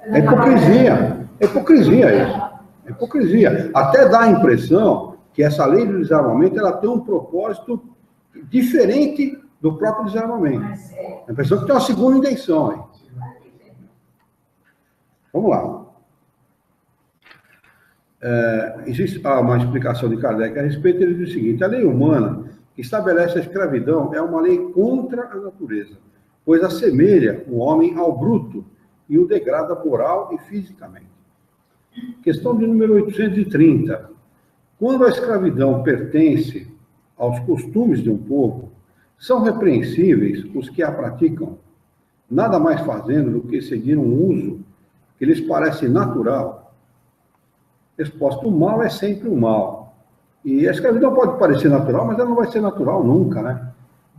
É hipocrisia. É hipocrisia isso. É hipocrisia. Até dá a impressão que essa lei do desarmamento ela tem um propósito diferente do próprio desarmamento. A impressão que tem uma segunda intenção aí. Vamos lá. existe uma explicação de Kardec a respeito. Ele diz o seguinte: a lei humana que estabelece a escravidão é uma lei contra a natureza, pois assemelha o homem ao bruto e o degrada moral e fisicamente. Questão de número 830. Quando a escravidão pertence aos costumes de um povo, são repreensíveis os que a praticam, nada mais fazendo do que seguir um uso que lhes parece natural. Resposta: o mal é sempre o mal. E a escravidão pode parecer natural, mas ela não vai ser natural nunca, né?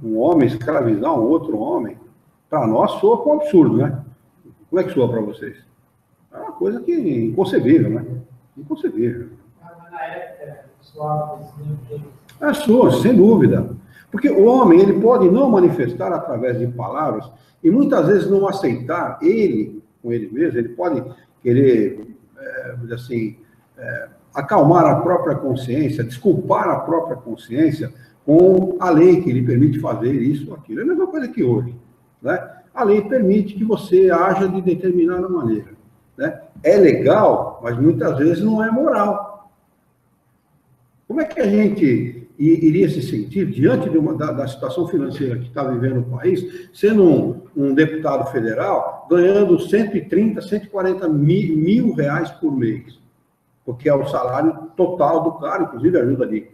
Um homem escravizar um outro homem, para nós soa com um absurdo, né? Como é que soa para vocês? É uma coisa que é inconcebível, né? Inconcebível. Mas na época, soava assim. É soa, sem dúvida. Porque o homem, ele pode não manifestar através de palavras e muitas vezes não aceitar ele, com ele mesmo, ele pode querer, acalmar a própria consciência, desculpar a própria consciência com a lei que lhe permite fazer isso ou aquilo. É a mesma coisa que hoje, né? A lei permite que você haja de determinada maneira, né? É legal, mas muitas vezes não é moral. Como é que a gente iria se sentir diante da situação financeira que está vivendo o país, sendo um deputado federal, ganhando 130, 140 mil reais por mês? Porque é o salário total do cara, inclusive ajuda de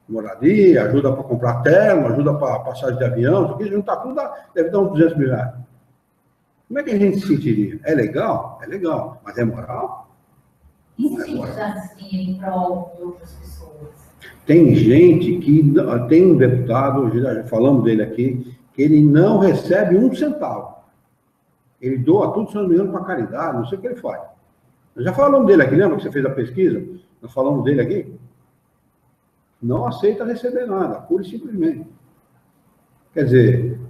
moradia, ajuda para comprar terno, ajuda para passagem de avião, porque juntar tudo deve dar uns 200 mil reais. Como é que a gente se sentiria? É legal? É legal. Mas é moral? E se a gente usasse esse dinheiro em prol de outras pessoas? Tem gente que... Tem um deputado, já falamos dele aqui, que ele não recebe um centavo. Ele doa tudo, se não me engano, para caridade, não sei o que ele faz. Nós já falamos dele aqui, lembra que você fez a pesquisa? Nós falamos dele aqui? Não aceita receber nada, pura e simplesmente. Quer dizer,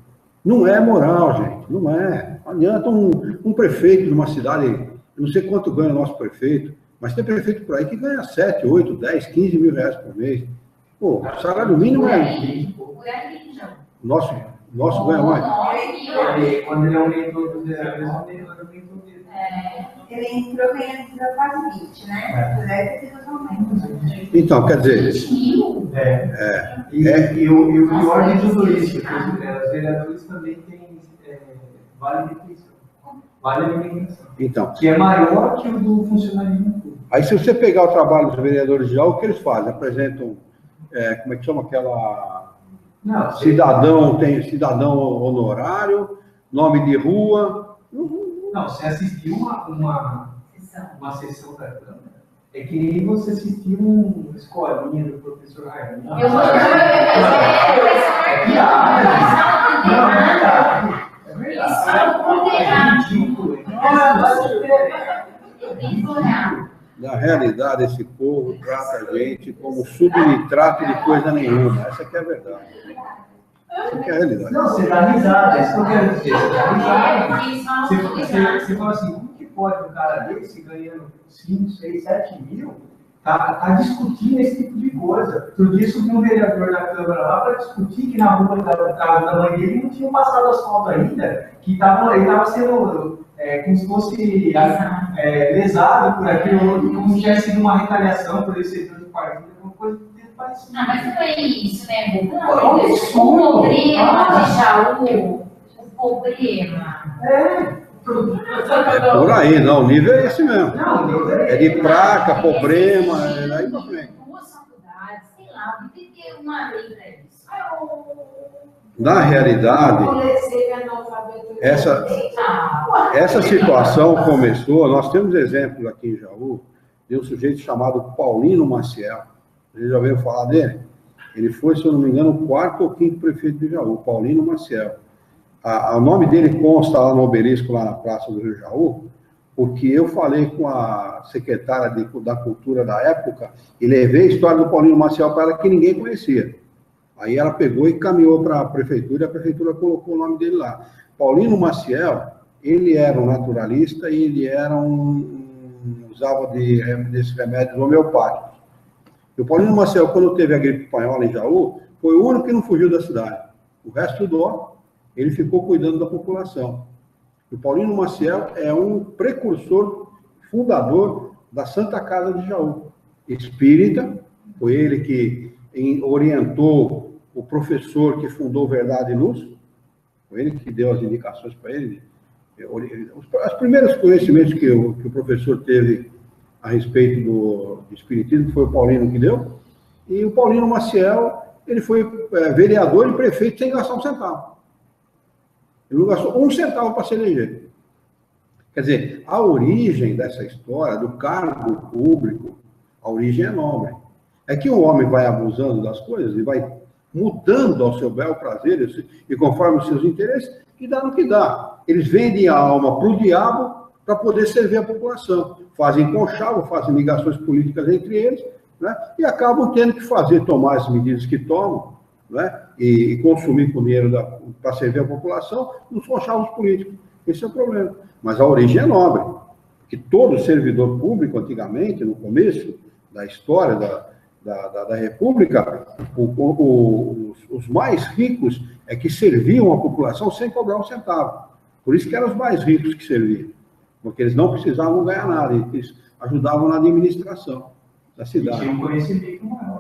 não é moral, gente, não é. Não adianta um prefeito de uma cidade, eu não sei quanto ganha o nosso prefeito, mas tem prefeito por aí que ganha 7, 8, 10, 15 mil reais por mês. Pô, o salário mínimo é... Nosso ganha mais. Quando ele aumentou dos vereadores, aumentou dele. Ele entrou ganhando quase 20, né? Deve ter os aumentos. Então, quer dizer... E o pior de tudo isso, que os vereadores também têm vale refeição, vale alimentação, então, que é maior que o do funcionalismo público. Aí, se você pegar o trabalho dos vereadores de algo, o que eles fazem? Apresentam, como é que chama aquela... Não, cidadão, tem cidadão honorário, nome de rua... Não, você assistiu uma sessão da Câmara, é que nem você assistiu uma escolinha do professor Raimundo. Eu vou Na realidade, esse povo trata a gente como subnitrato de coisa nenhuma. Essa que é a verdade. Essa que é a realidade. Não, você dá risada, é isso que eu quero dizer. Você dá risada. Você fala assim, como que pode um cara desse ganhando 5, 6, 7 mil tá discutindo esse tipo de coisa? Outro dia subiu um vereador da Câmara lá para discutir que na rua da casa da mãe dele não tinha passado asfalto ainda, que ele estava sendo como se fosse lesado por aquilo, como se tivesse sido uma retaliação por esse setor do partido, alguma coisa parecida. Ah, mas não é isso, né, Bobo? Não, o problema de Jaú, o problema. Por aí, não, o nível é esse mesmo. É de placa, problema, é aí pra frente. Duas faculdades, sei lá, tem que ter uma lei para isso. Na realidade, essa situação começou, nós temos exemplos aqui em Jaú, de um sujeito chamado Paulino Maciel. Vocês já ouviram falar dele? Ele foi, se eu não me engano, o 4º ou 5º prefeito de Jaú, Paulino Maciel. O nome dele consta lá no obelisco, lá na Praça do Rio Jaú, porque eu falei com a secretária da Cultura da época e levei a história do Paulino Maciel para ela que ninguém conhecia. Aí ela pegou e caminhou para a prefeitura, e a prefeitura colocou o nome dele lá. Paulino Maciel, ele era um naturalista e ele era usava desses remédios homeopáticos. E o Paulino Maciel, quando teve a gripe espanhola em Jaú, foi o único que não fugiu da cidade. O resto do ele ficou cuidando da população. O Paulino Maciel é um precursor, fundador da Santa Casa de Jaú. Espírita, foi ele que orientou o professor que fundou Verdade e Luz, foi ele que deu as indicações para ele. Os primeiros conhecimentos que o professor teve a respeito do espiritismo foi o Paulino que deu, e o Paulino Maciel, ele foi vereador e prefeito sem gastar um centavo. Ele não gastou um centavo para se eleger. Quer dizer, a origem dessa história, do cargo público, a origem é nobre. É que o homem vai abusando das coisas e vai mudando ao seu bel prazer e conforme os seus interesses, que dá no que dá. Eles vendem a alma para o diabo para poder servir a população. Fazem conchavo, fazem ligações políticas entre eles, né? E acabam tendo que tomar as medidas que tomam, né? E consumir com dinheiro para servir a população nos conchavos políticos. Esse é o problema. Mas a origem é nobre. Porque todo servidor público, antigamente, no começo da história da República, os mais ricos é que serviam a população sem cobrar um centavo. Por isso que eram os mais ricos que serviam. Porque eles não precisavam ganhar nada, eles ajudavam na administração da cidade.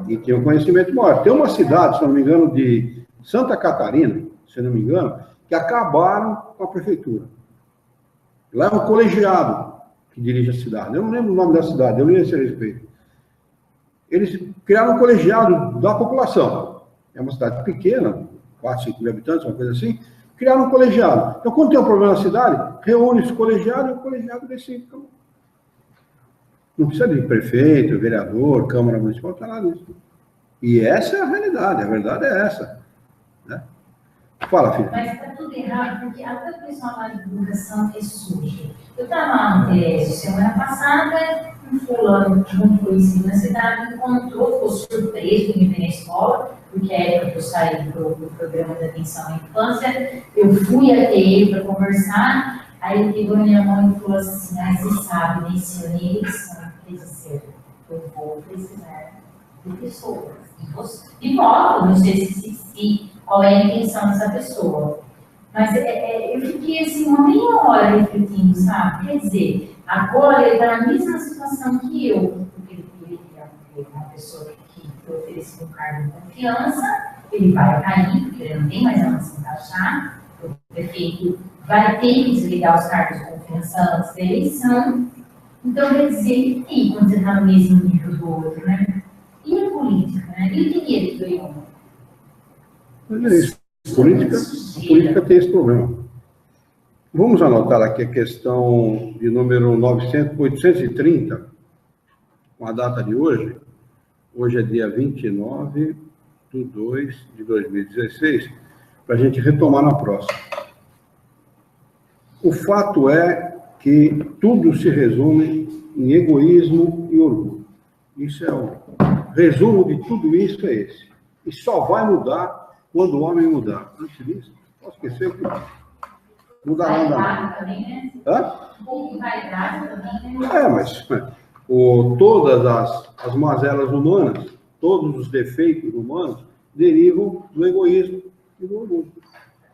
E tinham um conhecimento maior. Tem uma cidade, se não me engano, de Santa Catarina, se não me engano, que acabaram com a prefeitura. Lá é um colegiado que dirige a cidade. Eu não lembro o nome da cidade, eu li esse respeito. Eles criaram um colegiado da população. É uma cidade pequena, 4, 5 mil habitantes, uma coisa assim. Criaram um colegiado. Então, quando tem um problema na cidade, reúne esse colegiado e o colegiado decide. Não precisa de prefeito, vereador, Câmara Municipal, não precisa nada disso. E essa é a realidade, a verdade é essa. Né? Fala, filho. Mas está tudo errado, porque até o pessoal lá de divulgação é sujo. Eu estava lá no Tereso semana passada, um fulano que não conhecia na cidade me encontrou, ficou surpreso de me ver na escola, porque a época que eu saí do programa de atenção à infância, eu fui até ele para conversar, aí ele pegou na minha mão e falou assim, você sabe, nesse ano e eleição, quer dizer, eu vou precisar de pessoas, de voto, não sei se qual é a intenção dessa pessoa. Mas eu fiquei assim uma meia hora refletindo, sabe? Quer dizer, agora ele está na mesma situação que eu, porque ele é uma pessoa que ofereceu um cargo de confiança, ele vai cair, porque ele não tem mais onde se encaixar, o prefeito vai ter que desligar os cargos de confiança antes da eleição. Então, quer dizer, e aí, quando você está no mesmo nível do outro, né? E a política, né? E o dinheiro que ganhou? É isso. A política tem esse problema. Vamos anotar aqui a questão de número 830, com a data de hoje. Hoje é dia 29/2/2016, para a gente retomar na próxima. O fato é que tudo se resume em egoísmo e orgulho. Isso é o resumo de tudo isso, é esse. E só vai mudar quando o homem mudar. Antes disso, posso esquecer que não dá nada. Vaidade também, né? Hã? Um pouco de vaidade também, né? Mas todas as mazelas humanas, todos os defeitos humanos, derivam do egoísmo e do orgulho.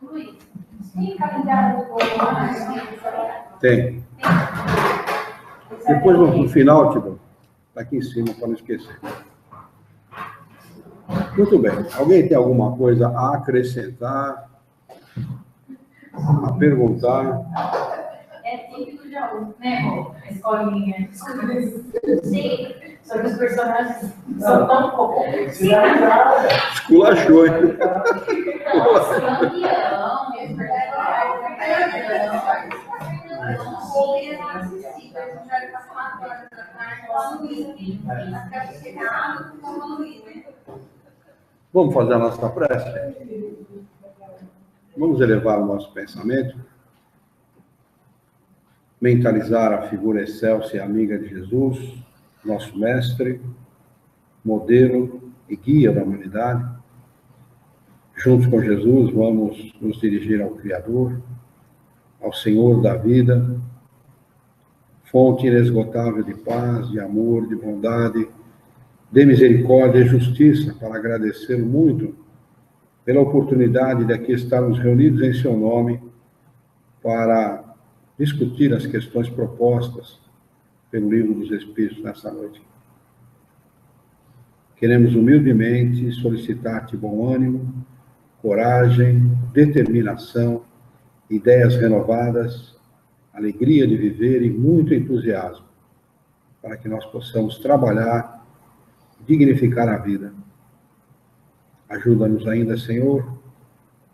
Luiz, tem calendário do ano? Tem. Depois, no final, tipo, está aqui em cima, para não esquecer. Muito bem. Alguém tem alguma coisa a acrescentar? A perguntar? É típico de aluno, né, amor? A escolinha. Sim, só que os personagens são tão poucos. Esculachou, hein? Campeão, Vamos fazer a nossa prece? Vamos elevar o nosso pensamento, mentalizar a figura excelsa e amiga de Jesus, nosso mestre, modelo e guia da humanidade. Juntos com Jesus, vamos nos dirigir ao Criador, ao Senhor da vida, fonte inesgotável de paz, de amor, de bondade, de misericórdia e justiça, para agradecer muito pela oportunidade de aqui estarmos reunidos em seu nome para discutir as questões propostas pelo Livro dos Espíritos nesta noite. Queremos humildemente solicitar-te bom ânimo, coragem, determinação, ideias renovadas, alegria de viver e muito entusiasmo, para que nós possamos trabalhar, dignificar a vida. Ajuda-nos ainda, Senhor,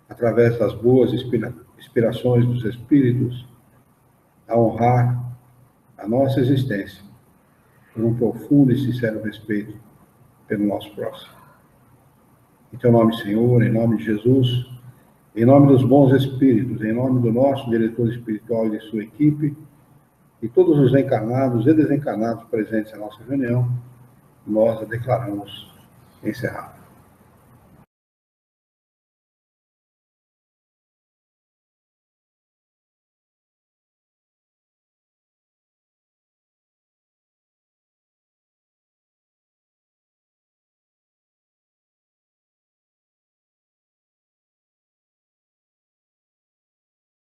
através das boas inspirações dos Espíritos, a honrar a nossa existência por um profundo e sincero respeito pelo nosso próximo. Em teu nome, Senhor, em nome de Jesus, em nome dos bons Espíritos, em nome do nosso diretor espiritual e de sua equipe, e todos os encarnados e desencarnados presentes na nossa reunião, nós a declaramos encerrada.